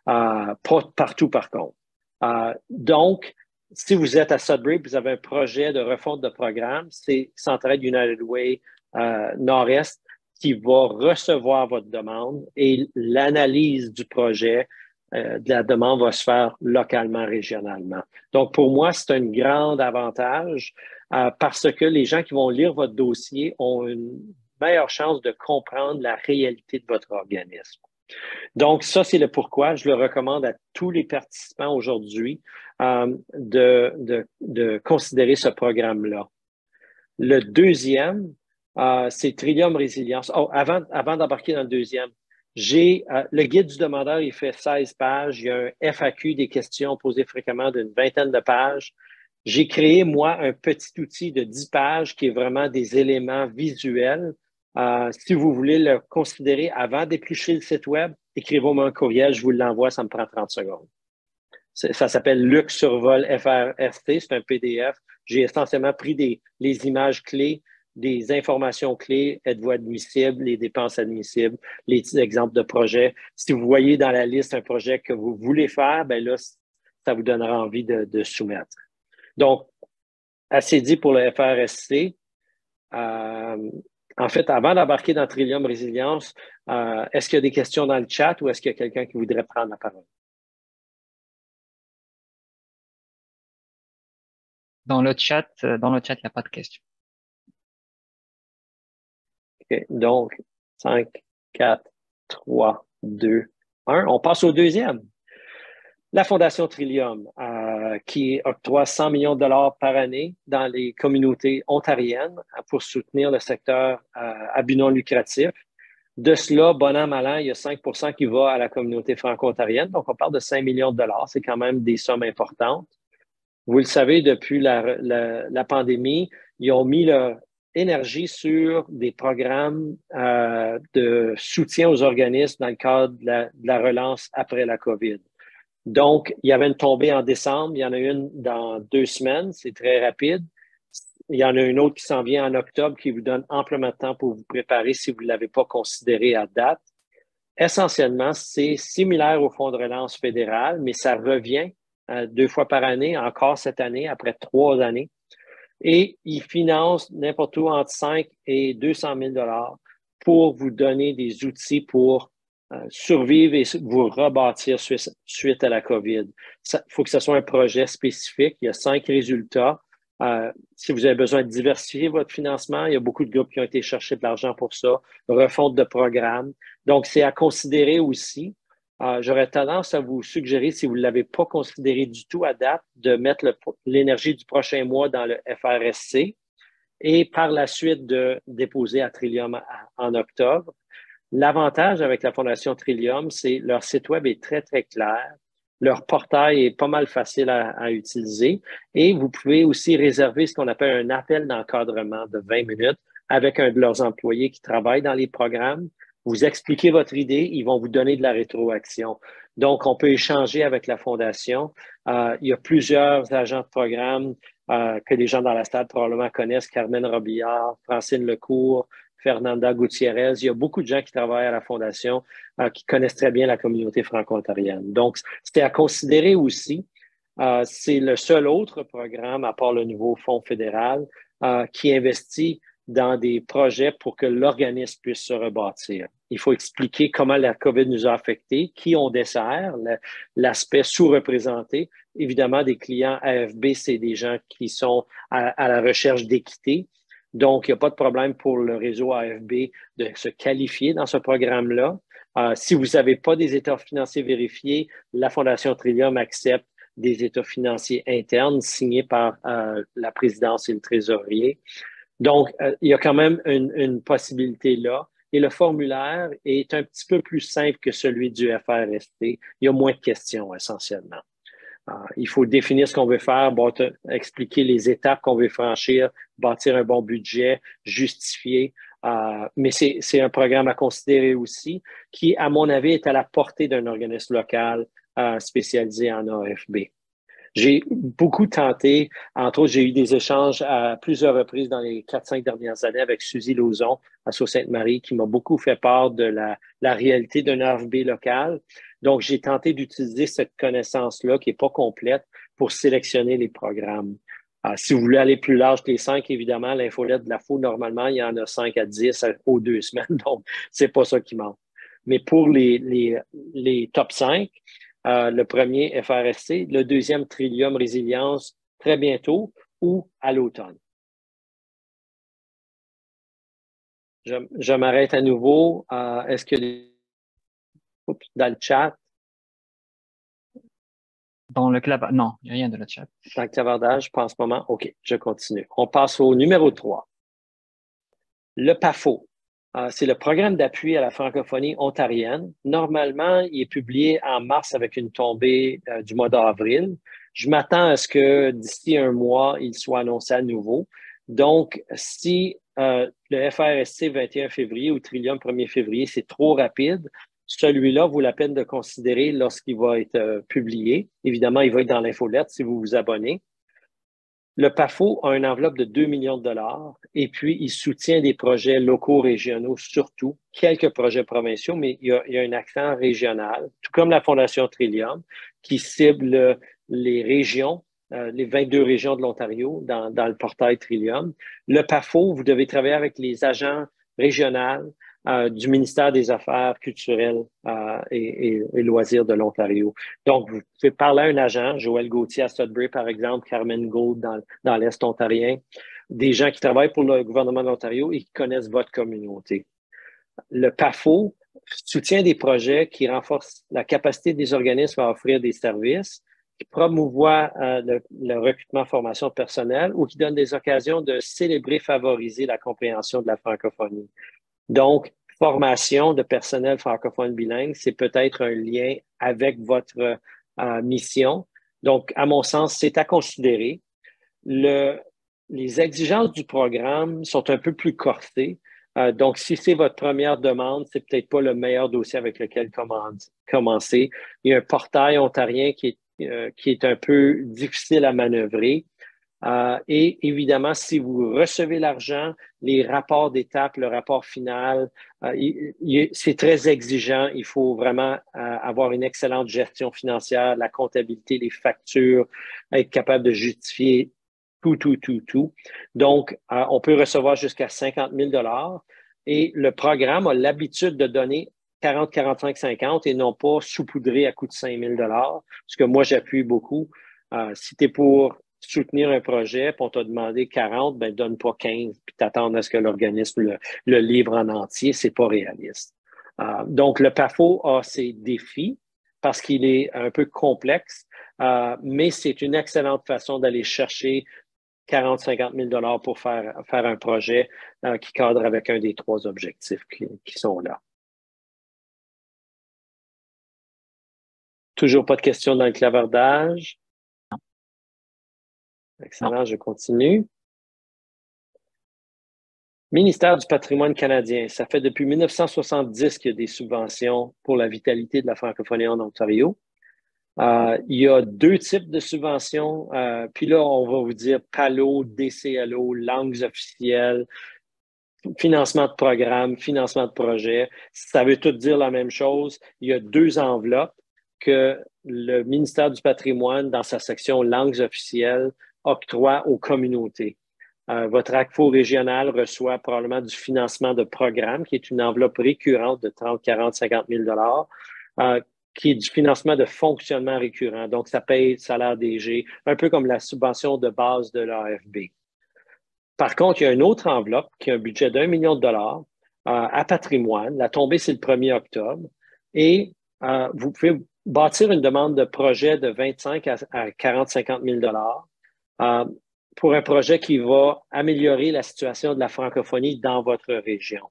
pas partout par contre. Donc, si vous êtes à Sudbury, vous avez un projet de refonte de programme, c'est Centraide United Way Nord-Est qui va recevoir votre demande et l'analyse du projet de la demande va se faire localement, régionalement. Donc, pour moi, c'est un grand avantage parce que les gens qui vont lire votre dossier ont une meilleure chance de comprendre la réalité de votre organisme. Donc, ça, c'est le pourquoi. Je le recommande à tous les participants aujourd'hui de considérer ce programme-là. Le deuxième, c'est Trillium Résilience. Oh, avant d'embarquer dans le deuxième, j'ai le guide du demandeur, il fait 16 pages. Il y a un FAQ, des questions posées fréquemment d'une 20aine de pages. J'ai créé, moi, un petit outil de 10 pages qui est vraiment des éléments visuels. Si vous voulez le considérer avant d'éplucher le site web, écrivez-moi un courriel, je vous l'envoie, ça me prend 30 secondes. Ça s'appelle Luxe Survol FRST, c'est un PDF. J'ai essentiellement pris les images clés, des informations clés, êtes-vous admissible, les dépenses admissibles, les exemples de projets. Si vous voyez dans la liste un projet que vous voulez faire, ben là, ça vous donnera envie de soumettre. Donc, assez dit pour le FRSC. En fait, avant d'embarquer dans Trillium Résilience, est-ce qu'il y a des questions dans le chat ou est-ce qu'il y a quelqu'un qui voudrait prendre la parole? Dans le chat, il n'y a pas de questions. OK. Donc, 5, 4, 3, 2, 1. On passe au deuxième. La Fondation Trillium, qui octroie 100 millions de dollars par année dans les communautés ontariennes pour soutenir le secteur à but non lucratif. De cela, bon an, mal an, il y a 5 qui va à la communauté franco-ontarienne. Donc, on parle de 5 millions de dollars. C'est quand même des sommes importantes. Vous le savez, depuis la pandémie, ils ont mis leur énergie sur des programmes de soutien aux organismes dans le cadre de la relance après la COVID. Donc, il y avait une tombée en décembre, il y en a une dans 2 semaines, c'est très rapide. Il y en a une autre qui s'en vient en octobre qui vous donne amplement de temps pour vous préparer si vous ne l'avez pas considéré à date. Essentiellement, c'est similaire au fonds de relance fédéral, mais ça revient 2 fois par année, encore cette année, après 3 années. Et il finance n'importe où entre 5 et 200 000 $ pour vous donner des outils pour survivre et vous rebâtir suite à la COVID. Il faut que ce soit un projet spécifique. Il y a 5 résultats. Si vous avez besoin de diversifier votre financement, il y a beaucoup de groupes qui ont été chercher de l'argent pour ça. Refonte de programme. Donc, c'est à considérer aussi. J'aurais tendance à vous suggérer, si vous ne l'avez pas considéré du tout à date, de mettre l'énergie du prochain mois dans le FRSC et par la suite de déposer à Trillium en octobre. L'avantage avec la Fondation Trillium, c'est leur site web est très, très clair. Leur portail est pas mal facile à utiliser et vous pouvez aussi réserver ce qu'on appelle un appel d'encadrement de 20 minutes avec un de leurs employés qui travaille dans les programmes. Vous expliquez votre idée, ils vont vous donner de la rétroaction. Donc, on peut échanger avec la Fondation. Il y a plusieurs agents de programme que les gens dans la salle probablement connaissent, Carmen Robillard, Francine Lecourt, Fernanda Gutiérrez. Il y a beaucoup de gens qui travaillent à la Fondation qui connaissent très bien la communauté franco-ontarienne. Donc, c'est à considérer aussi. C'est le seul autre programme, à part le nouveau fonds fédéral, qui investit dans des projets pour que l'organisme puisse se rebâtir. Il faut expliquer comment la COVID nous a affectés, qui on dessert, l'aspect sous-représenté. Évidemment, des clients AFB, c'est des gens qui sont à la recherche d'équité. Donc, il n'y a pas de problème pour le réseau AFB de se qualifier dans ce programme-là. Si vous n'avez pas des états financiers vérifiés, la Fondation Trillium accepte des états financiers internes signés par la présidence et le trésorier. Donc, il y a quand même une possibilité là. Et le formulaire est un petit peu plus simple que celui du FRST. Il y a moins de questions essentiellement. Il faut définir ce qu'on veut faire, expliquer les étapes qu'on veut franchir, bâtir un bon budget, justifier. Mais c'est un programme à considérer aussi qui, à mon avis, est à la portée d'un organisme local spécialisé en AFB. J'ai beaucoup tenté, entre autres, j'ai eu des échanges à plusieurs reprises dans les 4-5 dernières années avec Suzy Lauzon à Sault-Sainte-Marie qui m'a beaucoup fait part de la réalité d'un AFB local. Donc, j'ai tenté d'utiliser cette connaissance-là qui n'est pas complète pour sélectionner les programmes. Si vous voulez aller plus large que les 5, évidemment, l'infolette de la FO, normalement, il y en a 5 à 10 aux 2 semaines, donc c'est pas ça qui manque. Mais pour les top 5, le premier FRSC, le deuxième Trillium Résilience très bientôt ou à l'automne. Je m'arrête à nouveau. Est-ce que dans le chat? Dans le clap, non, il n'y a rien de le chat. Dans le clavardage, pas en ce moment. OK, je continue. On passe au numéro 3. Le PAFO. C'est le programme d'appui à la francophonie ontarienne. Normalement, il est publié en mars avec une tombée du mois d'avril. Je m'attends à ce que d'ici un mois, il soit annoncé à nouveau. Donc, si le FRSC 21 février ou Trillium 1er février, c'est trop rapide, celui-là vaut la peine de considérer lorsqu'il va être publié. Évidemment, il va être dans l'infolette si vous vous abonnez. Le PAFO a une enveloppe de 2 millions de dollars et puis il soutient des projets locaux, régionaux, surtout quelques projets provinciaux, mais il y a un accent régional, tout comme la Fondation Trillium, qui cible les régions, les 22 régions de l'Ontario dans le portail Trillium. Le PAFO, vous devez travailler avec les agents régionaux du ministère des Affaires culturelles et loisirs de l'Ontario. Donc, vous pouvez parler à un agent, Joël Gauthier à Sudbury, par exemple, Carmen Gould dans l'Est ontarien, des gens qui travaillent pour le gouvernement de l'Ontario et qui connaissent votre communauté. Le PAFO soutient des projets qui renforcent la capacité des organismes à offrir des services, qui promouvoient le recrutement, formation personnelle ou qui donnent des occasions de célébrer, favoriser la compréhension de la francophonie. Donc, formation de personnel francophone bilingue, c'est peut-être un lien avec votre mission. Donc, à mon sens, c'est à considérer. Les exigences du programme sont un peu plus corsées. Donc, si c'est votre première demande, c'est peut-être pas le meilleur dossier avec lequel commencer. Il y a un portail ontarien qui est un peu difficile à manœuvrer. Et évidemment, si vous recevez l'argent, les rapports d'étape, le rapport final, c'est très exigeant. Il faut vraiment avoir une excellente gestion financière, la comptabilité, les factures, être capable de justifier tout. Donc, on peut recevoir jusqu'à 50 000 $ et le programme a l'habitude de donner 40, 45, 50 et non pas saupoudrer à coût de 5 000 $, ce que moi, j'appuie beaucoup. Si tu es pour soutenir un projet, puis on t'a demandé 40, ben donne pas 15, puis t'attends à ce que l'organisme le livre en entier, c'est pas réaliste. Donc, le PAFO a ses défis parce qu'il est un peu complexe, mais c'est une excellente façon d'aller chercher 40-50 000 $ pour faire un projet qui cadre avec un des 3 objectifs qui sont là. Toujours pas de questions dans le clavardage. Excellent, Non. je continue. Ministère du patrimoine canadien, ça fait depuis 1970 qu'il y a des subventions pour la vitalité de la francophonie en Ontario. Il y a deux types de subventions. Puis là, on va vous dire PALO, DCLO, langues officielles, financement de programme, financement de projet. Ça veut tout dire la même chose. Il y a deux enveloppes que le ministère du patrimoine, dans sa section langues officielles, octroie aux communautés. Votre ACFO régional reçoit probablement du financement de programme, qui est une enveloppe récurrente de 30, 40, 50 000 qui est du financement de fonctionnement récurrent. Donc, ça paye salaire DG, un peu comme la subvention de base de l'AFB. Par contre, il y a une autre enveloppe qui a un budget d'1 million de dollars à patrimoine. La tombée, c'est le 1er octobre. Et vous pouvez bâtir une demande de projet de 25 à 40, 50 000 dollars pour un projet qui va améliorer la situation de la francophonie dans votre région.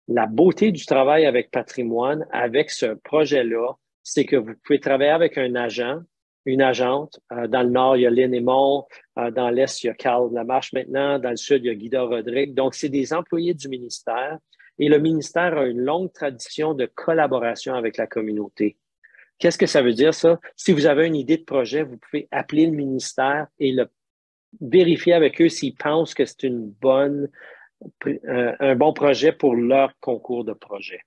La beauté du travail avec patrimoine, avec ce projet-là, c'est que vous pouvez travailler avec un agent, une agente. Dans le nord, il y a Lynn Aymon. Dans l'est, il y a Carl Lamarche maintenant. Dans le sud, il y a Guida Rodrigue. Donc, c'est des employés du ministère. Et le ministère a une longue tradition de collaboration avec la communauté. Qu'est-ce que ça veut dire, ça? Si vous avez une idée de projet, vous pouvez appeler le ministère et vérifier avec eux s'ils pensent que c'est un bon projet pour leur concours de projet,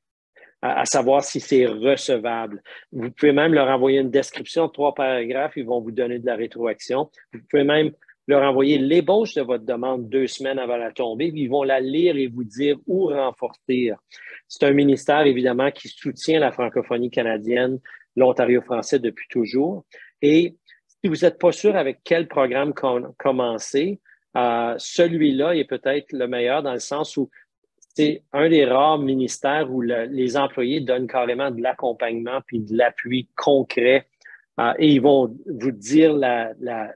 à savoir si c'est recevable. Vous pouvez même leur envoyer une description de 3 paragraphes, ils vont vous donner de la rétroaction. Vous pouvez même leur envoyer l'ébauche de votre demande 2 semaines avant la tombée, puis ils vont la lire et vous dire où renforcer. C'est un ministère, évidemment, qui soutient la francophonie canadienne, l'Ontario français depuis toujours. Et si vous n'êtes pas sûr avec quel programme commencer, celui-là est peut-être le meilleur dans le sens où c'est un des rares ministères où les employés donnent carrément de l'accompagnement puis de l'appui concret et ils vont vous dire leur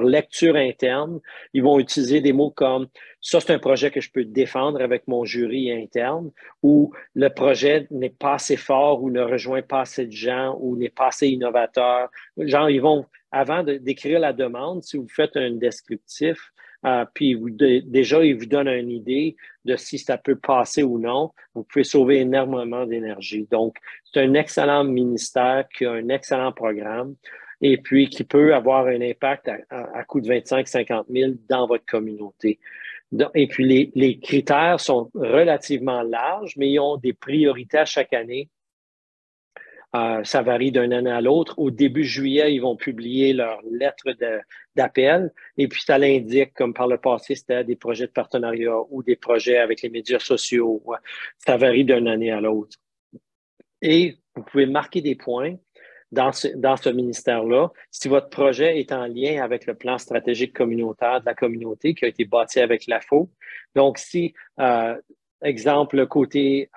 lecture interne. Ils vont utiliser des mots comme « ça, c'est un projet que je peux défendre avec mon jury interne » ou « le projet n'est pas assez fort ou ne rejoint pas assez de gens ou n'est pas assez innovateur ». Genre, ils vont, avant d'écrire la demande, si vous faites un descriptif, puis déjà, ils vous donnent une idée de si ça peut passer ou non. Vous pouvez sauver énormément d'énergie. Donc, c'est un excellent ministère qui a un excellent programme et puis qui peut avoir un impact à coût de 25-50 000 dans votre communauté. Et puis, les critères sont relativement larges, mais ils ont des priorités à chaque année. Ça varie d'une année à l'autre. Au début juillet, ils vont publier leur lettre d'appel et puis ça l'indique, comme par le passé, c'était des projets de partenariat ou des projets avec les médias sociaux. Ça varie d'une année à l'autre. Et vous pouvez marquer des points dans ce ministère-là si votre projet est en lien avec le plan stratégique communautaire de la communauté qui a été bâti avec l'AFO. Donc, si, exemple, le côté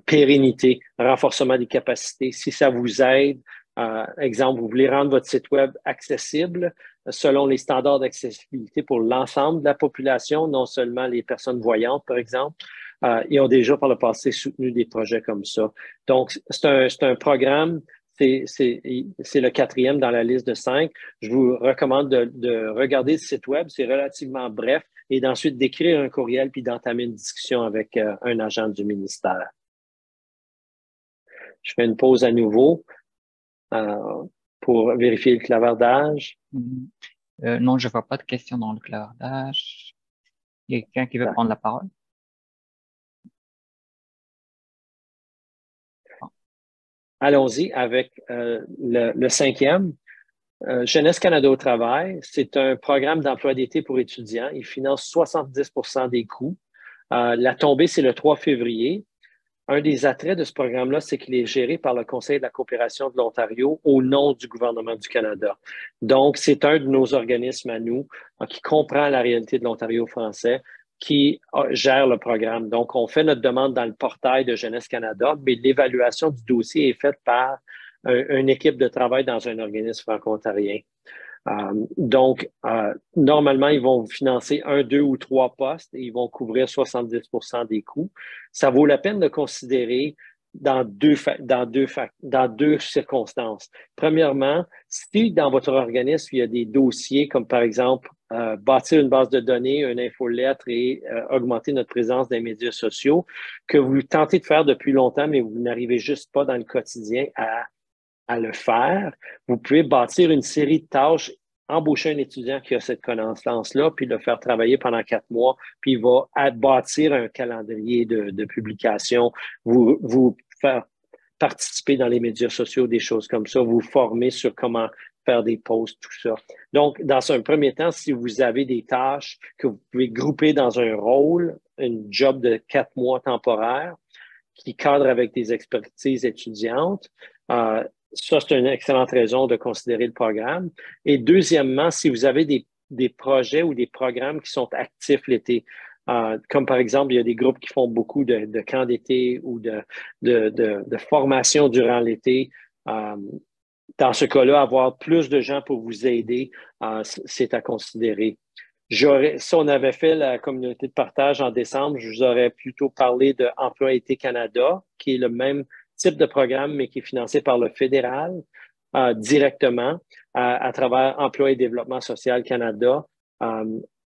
pérennité, renforcement des capacités, si ça vous aide, exemple, vous voulez rendre votre site web accessible selon les standards d'accessibilité pour l'ensemble de la population, non seulement les personnes voyantes, par exemple. Ils ont déjà par le passé soutenu des projets comme ça. Donc, c'est un programme, c'est le 4e dans la liste de 5. Je vous recommande de regarder le site web, c'est relativement bref, et d'ensuite d'écrire un courriel puis d'entamer une discussion avec un agent du ministère. Je fais une pause à nouveau pour vérifier le clavardage. Non, je vois pas de questions dans le clavardage. Il y a quelqu'un qui veut prendre la parole? Allons-y avec le 5e. Jeunesse Canada au travail, c'est un programme d'emploi d'été pour étudiants. Il finance 70% des coûts. La tombée, c'est le 3 février. Un des attraits de ce programme-là, c'est qu'il est géré par le Conseil de la coopération de l'Ontario au nom du gouvernement du Canada. Donc, c'est un de nos organismes à nous qui comprend la réalité de l'Ontario français, qui gère le programme. Donc, on fait notre demande dans le portail de Jeunesse Canada, mais l'évaluation du dossier est faite par une équipe de travail dans un organisme franco-ontarien. Donc, normalement, ils vont vous financer 1, 2 ou 3 postes et ils vont couvrir 70% des coûts. Ça vaut la peine de considérer dans deux circonstances. Premièrement, si dans votre organisme, il y a des dossiers comme par exemple bâtir une base de données, une infolettre et augmenter notre présence dans les médias sociaux, que vous tentez de faire depuis longtemps, mais vous n'arrivez juste pas dans le quotidien à le faire, vous pouvez bâtir une série de tâches, embaucher un étudiant qui a cette connaissance-là, puis le faire travailler pendant 4 mois, puis il va bâtir un calendrier de publication, vous faire participer dans les médias sociaux, des choses comme ça, vous former sur comment faire des posts, tout ça. Donc, dans un premier temps, si vous avez des tâches que vous pouvez grouper dans un rôle, une job de 4 mois temporaire, qui cadre avec des expertises étudiantes, ça, c'est une excellente raison de considérer le programme. Et deuxièmement, si vous avez des projets ou des programmes qui sont actifs l'été, comme par exemple, il y a des groupes qui font beaucoup de camps d'été ou de formation durant l'été. Dans ce cas-là, avoir plus de gens pour vous aider, c'est à considérer. Si on avait fait la communauté de partage en décembre, je vous aurais plutôt parlé de Emploi Été Canada, qui est le même type de programme, mais qui est financé par le fédéral directement à travers Emploi et Développement social Canada.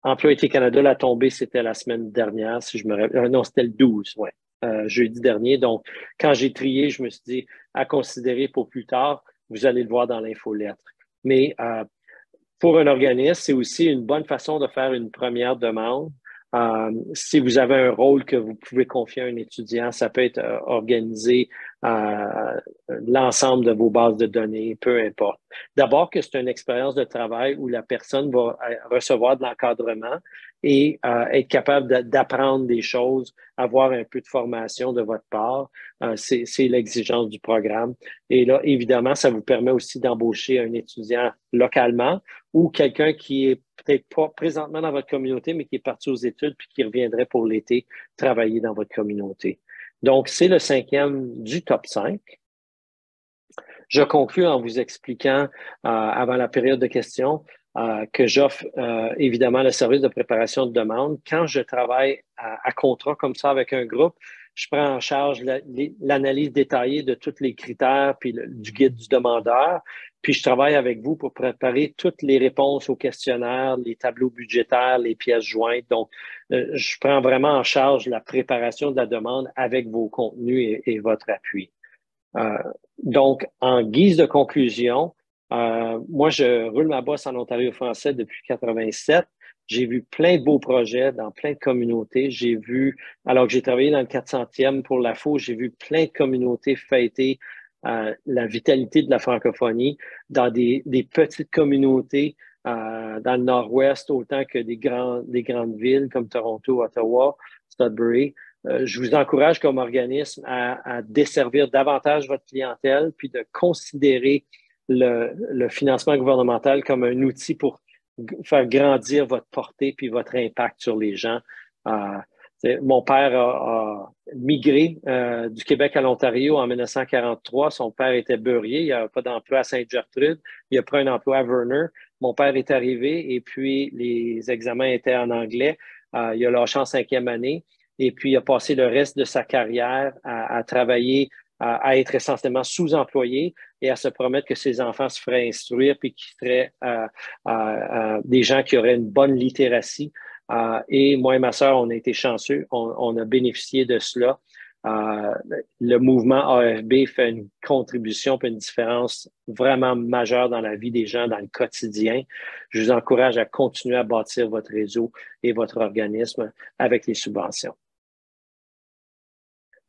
Emploi Été Canada, la tombée, c'était la semaine dernière, si je me rappelle. Non, c'était le 12, ouais, jeudi dernier. Donc, quand j'ai trié, je me suis dit à considérer pour plus tard. Vous allez le voir dans l'infolettre. Mais pour un organisme, c'est aussi une bonne façon de faire une première demande. Si vous avez un rôle que vous pouvez confier à un étudiant, ça peut être organiser l'ensemble de vos bases de données, peu importe. D'abord que c'est une expérience de travail où la personne va recevoir de l'encadrement et être capable d'apprendre des choses, avoir un peu de formation de votre part. C'est l'exigence du programme. Et là, évidemment, ça vous permet aussi d'embaucher un étudiant localement ou quelqu'un qui est peut-être pas présentement dans votre communauté, mais qui est parti aux études puis qui reviendrait pour l'été travailler dans votre communauté. Donc, c'est le 5e du top 5. Je conclue en vous expliquant, avant la période de questions, que j'offre évidemment le service de préparation de demande. Quand je travaille à contrat comme ça avec un groupe, je prends en charge l'analyse détaillée de tous les critères puis du guide du demandeur. Puis je travaille avec vous pour préparer toutes les réponses aux questionnaires, les tableaux budgétaires, les pièces jointes. Donc, je prends vraiment en charge la préparation de la demande avec vos contenus et votre appui. Donc, en guise de conclusion, moi, je roule ma bosse en Ontario français depuis 87. J'ai vu plein de beaux projets dans plein de communautés. J'ai vu, alors que j'ai travaillé dans le 400e pour la FO, j'ai vu plein de communautés fêter la vitalité de la francophonie dans des petites communautés dans le nord-ouest, autant que des grandes villes comme Toronto, Ottawa, Sudbury. Je vous encourage comme organisme à desservir davantage votre clientèle, puis de considérer le financement gouvernemental comme un outil pour faire grandir votre portée puis votre impact sur les gens. Mon père a migré du Québec à l'Ontario en 1943. Son père était beurrier. Il n'y avait pas d'emploi à Sainte-Gertrude. Il a pris un emploi à Verner. Mon père est arrivé et puis les examens étaient en anglais. Il a lâché en 5e année. Et puis, il a passé le reste de sa carrière à travailler, à être essentiellement sous-employé et à se promettre que ses enfants se feraient instruire puis qu'ils seraient des gens qui auraient une bonne littératie. Et moi et ma sœur, on a été chanceux. On a bénéficié de cela. Le mouvement AFB fait une contribution et une différence vraiment majeure dans la vie des gens, dans le quotidien. Je vous encourage à continuer à bâtir votre réseau et votre organisme avec les subventions.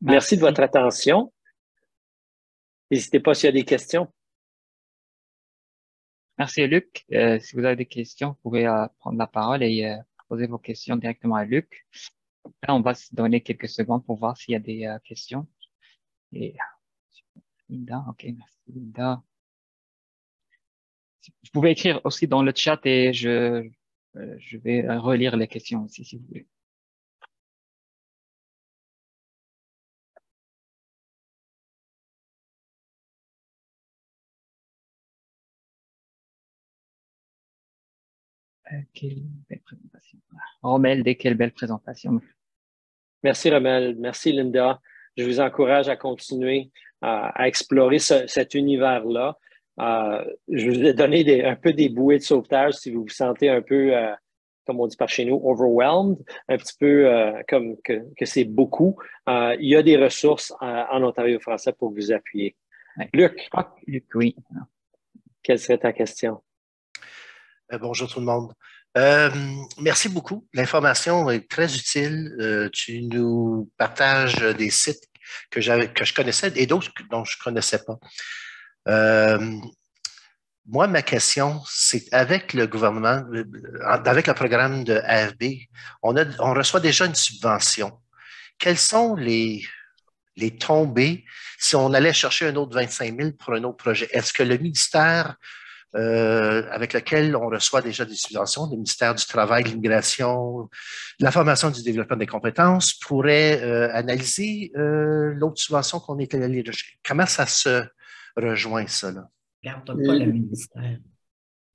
Merci de votre attention. N'hésitez pas s'il y a des questions. Merci, Luc. Si vous avez des questions, vous pouvez prendre la parole et poser vos questions directement à Luc. Là, on va se donner quelques secondes pour voir s'il y a des questions. Et Linda, ok, merci Linda. Vous pouvez écrire aussi dans le chat et je vais relire les questions aussi si vous voulez. Quelle belle présentation. Romel, quelle belle présentation. Merci, Romel. Merci, Linda. je vous encourage à continuer à explorer cet univers-là. Je vous ai donné un peu des bouées de sauvetage si vous vous sentez un peu, comme on dit par chez nous, overwhelmed, un petit peu comme que c'est beaucoup. Il y a des ressources en Ontario français pour vous appuyer. Ouais. Luc, Luc, oui. quelle serait ta question? Bonjour tout le monde. Merci beaucoup. L'information est très utile. Tu nous partages des sites que je connaissais et d'autres dont je ne connaissais pas. Moi, ma question, c'est avec le gouvernement, avec le programme de AFB, on reçoit déjà une subvention. Quelles sont les tombées si on allait chercher un autre 25 000 pour un autre projet? Est-ce que le ministère avec lequel on reçoit déjà des subventions, le ministère du Travail, de l'Immigration, de la formation et du développement des compétences, pourrait analyser l'autre subvention qu'on est allé rechercher? Comment ça se rejoint, ça, là? Garde pas le ministère.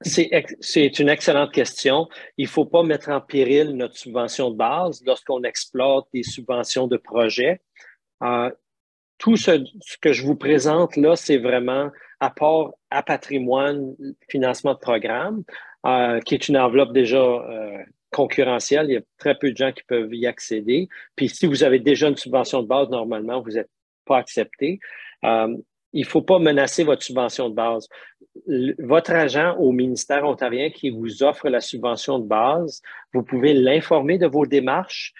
C'est une excellente question. Il ne faut pas mettre en péril notre subvention de base lorsqu'on exploite des subventions de projet. Tout ce que je vous présente là, c'est vraiment apport à patrimoine, financement de programme, qui est une enveloppe déjà concurrentielle. Il y a très peu de gens qui peuvent y accéder. Puis si vous avez déjà une subvention de base, normalement, vous n'êtes pas accepté. Il ne faut pas menacer votre subvention de base. Votre agent au ministère ontarien qui vous offre la subvention de base, vous pouvez l'informer de vos démarches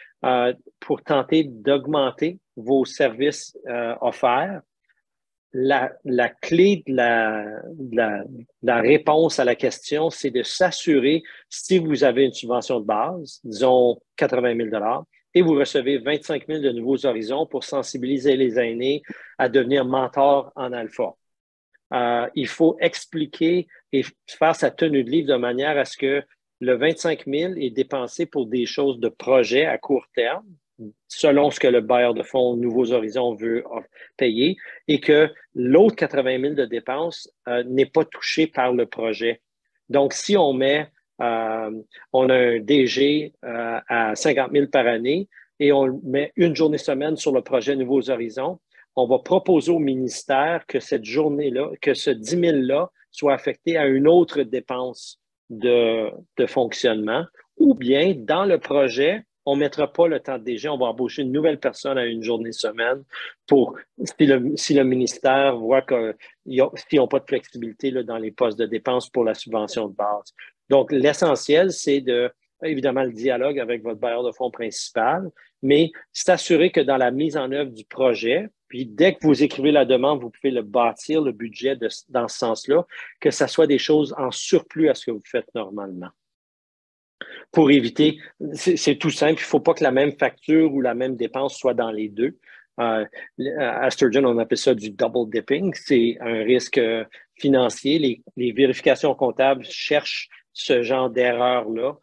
pour tenter d'augmenter vos services offerts. La clé de la réponse à la question, c'est de s'assurer, si vous avez une subvention de base, disons 80 000 et vous recevez 25 000 de nouveaux horizons pour sensibiliser les aînés à devenir mentors en alpha. Il faut expliquer et faire sa tenue de livre de manière à ce que le 25 000 est dépensé pour des choses de projet à court terme, selon ce que le bailleur de fonds Nouveaux Horizons veut payer, et que l'autre 80 000 de dépenses n'est pas touché par le projet. Donc, si on a un DG à 50 000 par année et on met une journée semaine sur le projet Nouveaux Horizons, on va proposer au ministère que cette journée-là, que ce 10 000-là soit affecté à une autre dépense de fonctionnement, ou bien dans le projet, on ne mettra pas le temps de DG, on va embaucher une nouvelle personne à une journée semaine pour, si le ministère voit qu'ils n'ont pas de flexibilité là, dans les postes de dépenses pour la subvention de base. Donc, l'essentiel, c'est évidemment le dialogue avec votre bailleur de fonds principal, mais s'assurer que dans la mise en œuvre du projet, puis dès que vous écrivez la demande, vous pouvez le bâtir, le budget dans ce sens-là, que ça soit des choses en surplus à ce que vous faites normalement. Pour éviter, c'est tout simple, il ne faut pas que la même facture ou la même dépense soit dans les deux. À Sturgeon, on appelle ça du double dipping. C'est un risque financier. Les vérifications comptables cherchent ce genre d'erreur-là.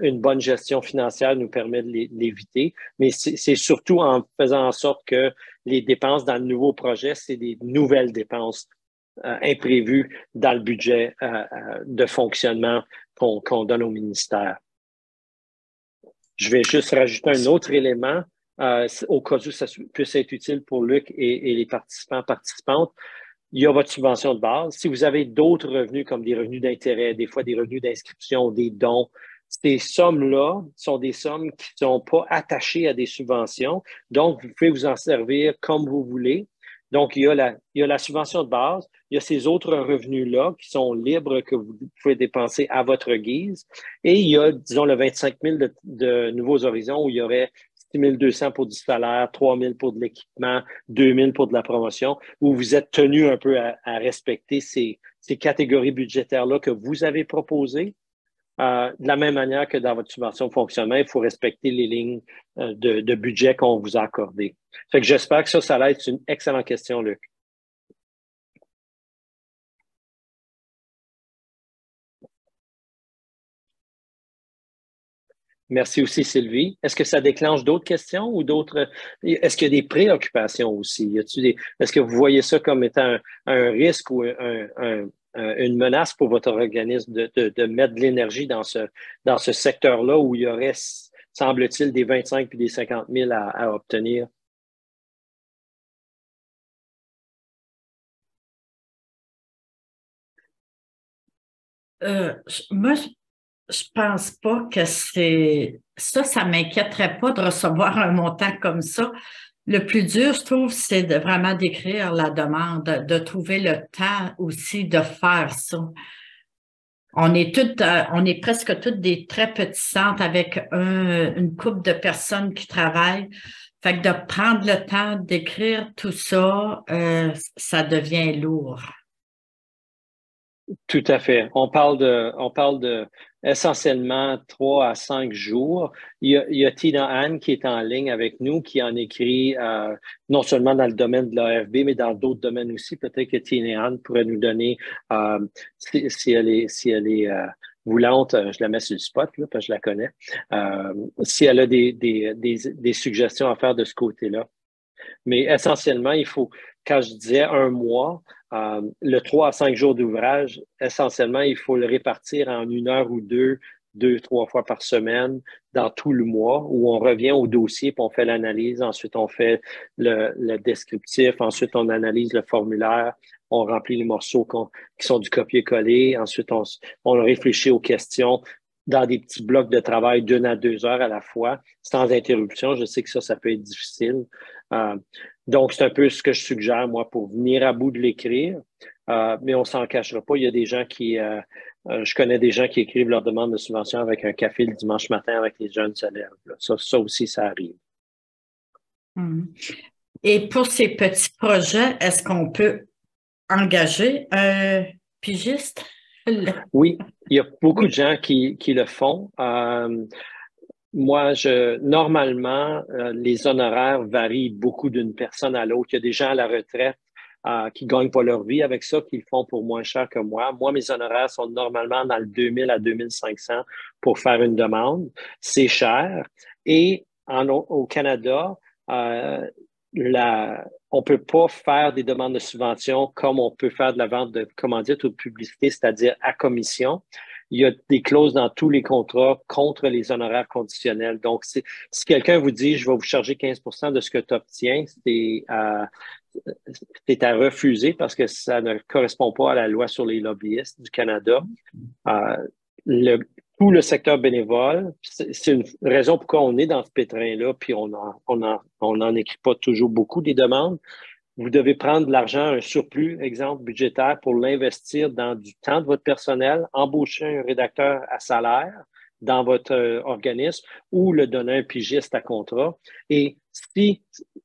Une bonne gestion financière nous permet de l'éviter, mais c'est surtout en faisant en sorte que les dépenses dans le nouveau projet, c'est des nouvelles dépenses imprévues dans le budget de fonctionnement qu'on donne au ministère. Je vais juste rajouter un autre élément au cas où ça puisse être utile pour Luc et les participantes. Il y a votre subvention de base. Si vous avez d'autres revenus comme des revenus d'intérêt, des fois des revenus d'inscription, des dons, ces sommes-là sont des sommes qui ne sont pas attachées à des subventions. Donc, vous pouvez vous en servir comme vous voulez. Donc, il y a la subvention de base, il y a ces autres revenus-là qui sont libres que vous pouvez dépenser à votre guise. Et il y a, disons, le 25 000 de Nouveaux Horizons où il y aurait 6 200 pour du salaire, 3 000 pour de l'équipement, 2 000 pour de la promotion, où vous êtes tenu un peu à respecter ces catégories budgétaires-là que vous avez proposées. De la même manière que dans votre subvention de fonctionnement, il faut respecter les lignes de budget qu'on vous a accordées. Fait que j'espère que ça l'aide. C'est une excellente question, Luc. Merci aussi, Sylvie. Est-ce que ça déclenche d'autres questions ou d'autres? Est-ce qu'il y a des préoccupations aussi? Est-ce que vous voyez ça comme étant un risque ou une menace pour votre organisme de mettre de l'énergie dans ce secteur-là où il y aurait, semble-t-il, des 25 puis des 50 000 à obtenir? Moi, je pense pas que ça m'inquiéterait pas de recevoir un montant comme ça. Le plus dur, je trouve, c'est de vraiment d'écrire la demande, de trouver le temps aussi de faire ça. On est presque toutes des très petits centres avec une couple de personnes qui travaillent. Fait que de prendre le temps d'écrire tout ça, ça devient lourd. Tout à fait. On parle de essentiellement 3 à 5 jours. Il y a Tina Anne qui est en ligne avec nous, qui en écrit non seulement dans le domaine de l'AFB, mais dans d'autres domaines aussi. Peut-être que Tina Anne pourrait nous donner, si elle est voulante, je la mets sur le spot, là, parce que je la connais, si elle a des suggestions à faire de ce côté-là. Mais essentiellement, quand je disais un mois, le 3 à 5 jours d'ouvrage, essentiellement, il faut le répartir en 1 heure ou deux, 3 fois par semaine dans tout le mois, où on revient au dossier, puis on fait l'analyse, ensuite on fait le descriptif, ensuite on analyse le formulaire, on remplit les morceaux qui sont du copier-coller, ensuite on réfléchit aux questions dans des petits blocs de travail d'1 à 2 heures à la fois, sans interruption. Je sais que ça peut être difficile. Donc, c'est un peu ce que je suggère, moi, pour venir à bout de l'écrire. Mais on s'en cachera pas. Il y a des gens je connais des gens qui écrivent leur demande de subvention avec un café le dimanche matin avec les jeunes élèves. Ça aussi, ça arrive. Et pour ces petits projets, est-ce qu'on peut engager un pigiste? Oui, il y a beaucoup de gens qui le font. Moi, normalement, les honoraires varient beaucoup d'une personne à l'autre. Il y a des gens à la retraite qui gagnent pas leur vie avec ça, qui le font pour moins cher que moi. Moi, mes honoraires sont normalement dans le 2000 à 2500 pour faire une demande. C'est cher. Et au Canada, on peut pas faire des demandes de subvention comme on peut faire de la vente de commandite ou de publicité, c'est-à-dire à commission. Il y a des clauses dans tous les contrats contre les honoraires conditionnels. Donc, si quelqu'un vous dit, je vais vous charger 15% de ce que tu obtiens, c'est à refuser parce que ça ne correspond pas à la loi sur les lobbyistes du Canada. Tout le secteur bénévole, c'est une raison pourquoi on est dans ce pétrin-là, puis on n'en écrit pas toujours beaucoup des demandes. Vous devez prendre de l'argent, un surplus, exemple budgétaire, pour l'investir dans du temps de votre personnel, embaucher un rédacteur à salaire dans votre organisme ou le donner à un pigiste à contrat. Et si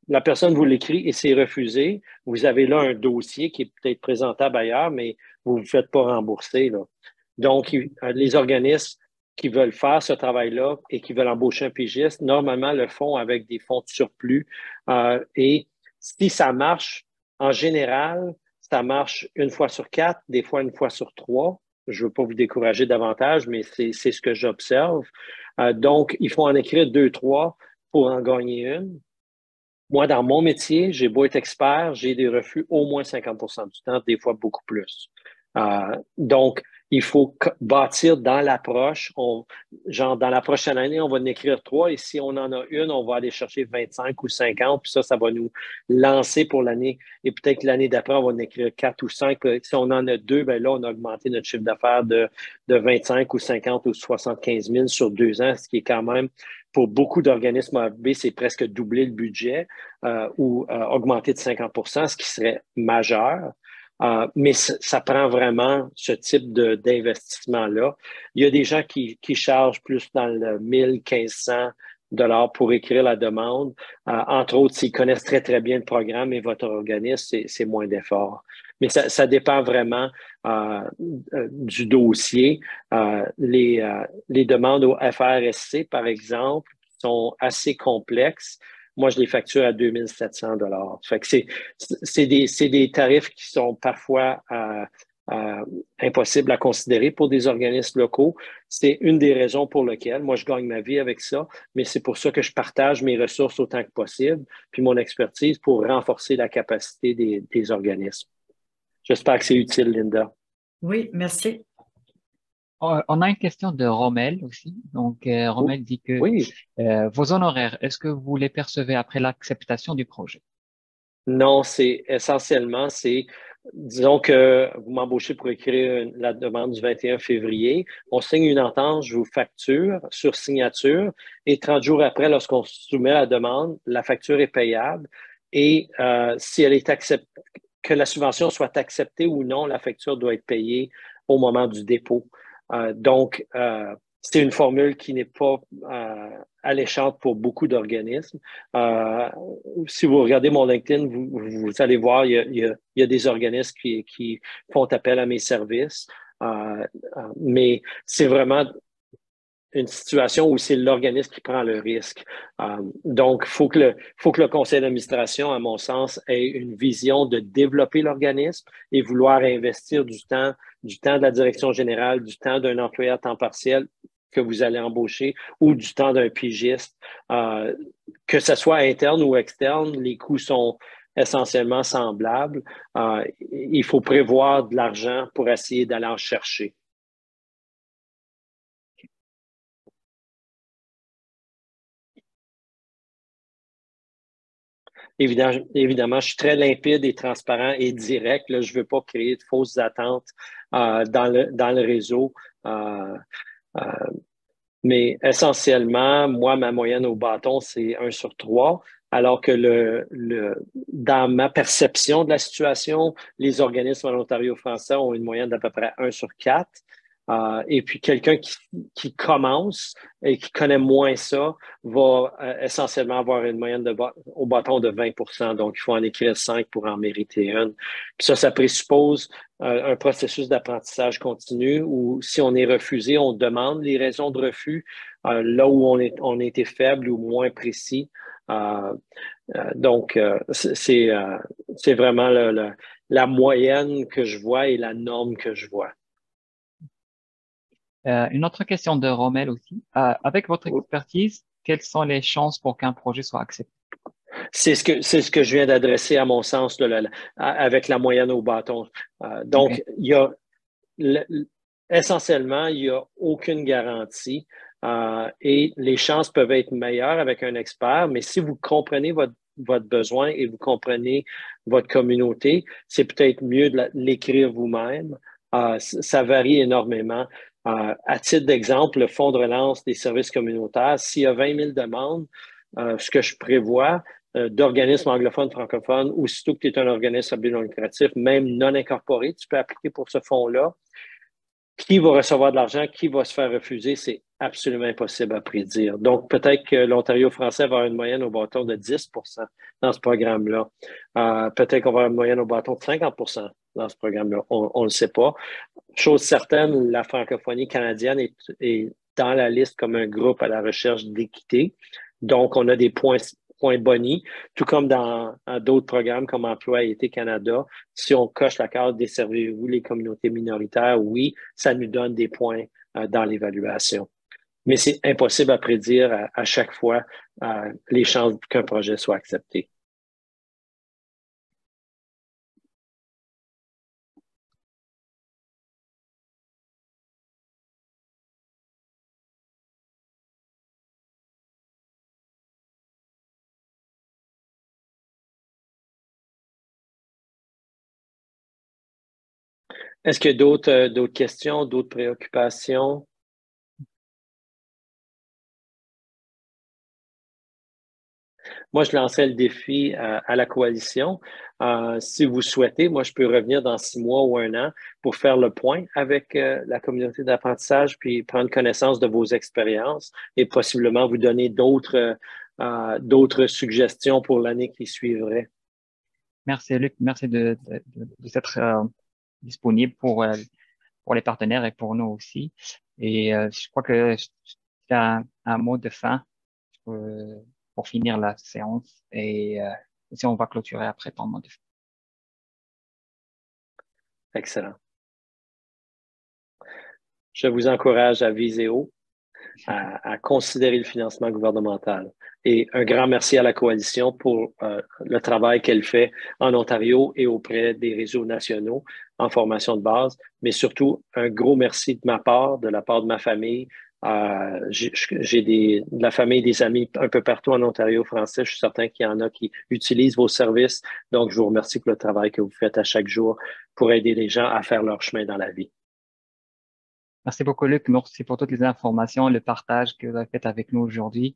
la personne vous l'écrit et c'est refusé, vous avez là un dossier qui est peut-être présentable ailleurs, mais vous ne vous faites pas rembourser, là. Donc, les organismes qui veulent faire ce travail-là et qui veulent embaucher un pigiste, normalement, le font avec des fonds de surplus. Et si ça marche, en général, ça marche 1 fois sur 4, des fois 1 fois sur 3. Je ne veux pas vous décourager davantage, mais c'est ce que j'observe. Donc, il faut en écrire 2, 3 pour en gagner une. Moi, dans mon métier, j'ai beau être expert, j'ai des refus au moins 50% du temps, des fois beaucoup plus. Donc, il faut bâtir dans l'approche. Genre, dans la prochaine année, on va en écrire 3 et si on en a une, on va aller chercher 25 ou 50, puis ça va nous lancer pour l'année. Et peut-être que l'année d'après, on va en écrire 4 ou 5. Si on en a 2, ben là, on a augmenté notre chiffre d'affaires de 25 ou 50 ou 75 000 sur 2 ans, ce qui est quand même, pour beaucoup d'organismes AFB, c'est presque doubler le budget ou augmenter de 50%, ce qui serait majeur. Mais ça prend vraiment ce type d'investissement-là. Il y a des gens qui chargent plus dans le 1 500 $ pour écrire la demande. Entre autres, s'ils connaissent très, très bien le programme et votre organisme, c'est moins d'efforts. Mais ça dépend vraiment du dossier. Les demandes au FRSC, par exemple, sont assez complexes. Moi, je les facture à 2700 $. Fait que c'est des tarifs qui sont parfois impossibles à considérer pour des organismes locaux. C'est une des raisons pour lesquelles moi, je gagne ma vie avec ça, mais c'est pour ça que je partage mes ressources autant que possible, puis mon expertise pour renforcer la capacité des organismes. J'espère que c'est utile, Linda. Oui, merci. On a une question de Rommel aussi. Donc, Rommel dit que oui. Vos honoraires, est-ce que vous les percevez après l'acceptation du projet? Non, essentiellement, disons que vous m'embauchez pour écrire la demande du 21 février. On signe une entente, je vous facture sur signature et 30 jours après, lorsqu'on soumet la demande, la facture est payable et si elle est acceptée, que la subvention soit acceptée ou non, la facture doit être payée au moment du dépôt. Donc, c'est une formule qui n'est pas alléchante pour beaucoup d'organismes. Si vous regardez mon LinkedIn, vous allez voir, il y a des organismes qui font appel à mes services. Mais c'est vraiment une situation où c'est l'organisme qui prend le risque. Donc, faut que le conseil d'administration, à mon sens, ait une vision de développer l'organisme et vouloir investir du temps de la direction générale, du temps d'un employé à temps partiel que vous allez embaucher ou du temps d'un pigiste. Que ce soit interne ou externe, les coûts sont essentiellement semblables. Il faut prévoir de l'argent pour essayer d'aller en chercher. Évidemment, je suis très limpide et transparent et direct. Là, je ne veux pas créer de fausses attentes dans le réseau. Mais essentiellement, moi, ma moyenne au bâton, c'est 1/3, alors que dans ma perception de la situation, les organismes en Ontario français ont une moyenne d'à peu près 1/4. Et puis, quelqu'un qui commence et qui connaît moins ça va essentiellement avoir une moyenne au bâton de 20%. Donc, il faut en écrire 5 pour en mériter une. Puis ça présuppose un processus d'apprentissage continu où si on est refusé, on demande les raisons de refus, là où on a été faible ou moins précis. Donc, c'est vraiment la moyenne que je vois et la norme que je vois. Une autre question de Rommel aussi. Avec votre expertise, quelles sont les chances pour qu'un projet soit accepté? C'est ce que je viens d'adresser à mon sens avec la moyenne au bâton. Donc, Okay. il y a essentiellement, il n'y a aucune garantie et les chances peuvent être meilleures avec un expert, mais si vous comprenez votre besoin et vous comprenez votre communauté, c'est peut-être mieux de l'écrire vous-même. Ça varie énormément. À titre d'exemple, le Fonds de relance des services communautaires, s'il y a 20 000 demandes, ce que je prévois d'organismes anglophones, francophones, aussitôt que tu es un organisme à but non lucratif, même non incorporé, tu peux appliquer pour ce fonds-là. Qui va recevoir de l'argent, qui va se faire refuser, c'est absolument impossible à prédire. Donc, peut-être que l'Ontario français va avoir une moyenne au bâton de 10% dans ce programme-là. Peut-être qu'on va avoir une moyenne au bâton de 50% dans ce programme-là. On ne le sait pas. Chose certaine, la francophonie canadienne est dans la liste comme un groupe à la recherche d'équité. Donc, on a des points boni, tout comme dans d'autres programmes comme Emploi et Été Canada. Si on coche la case desservez-vous les communautés minoritaires, oui, ça nous donne des points dans l'évaluation. Mais c'est impossible à prédire à chaque fois les chances qu'un projet soit accepté. Est-ce qu'il y a d'autres questions, d'autres préoccupations? Moi, je lancerai le défi à la coalition. Si vous souhaitez, moi, je peux revenir dans 6 mois ou 1 an pour faire le point avec la communauté d'apprentissage, puis prendre connaissance de vos expériences et possiblement vous donner d'autres suggestions pour l'année qui suivrait. Merci, Luc. Merci de s'être disponible pour les partenaires et pour nous aussi. Et je crois que c'est un mot de fin pour finir la séance et si on va clôturer après ton mot de fin. Excellent. Je vous encourage à viser haut, à considérer le financement gouvernemental. Et un grand merci à la coalition pour le travail qu'elle fait en Ontario et auprès des réseaux nationaux en formation de base, mais surtout un gros merci de ma part, de la part de ma famille, J'ai de la famille, des amis un peu partout en Ontario français. Je suis certain qu'il y en a qui utilisent vos services. Donc, je vous remercie pour le travail que vous faites à chaque jour pour aider les gens à faire leur chemin dans la vie. Merci beaucoup, Luc. Merci pour toutes les informations, le partage que vous avez fait avec nous aujourd'hui.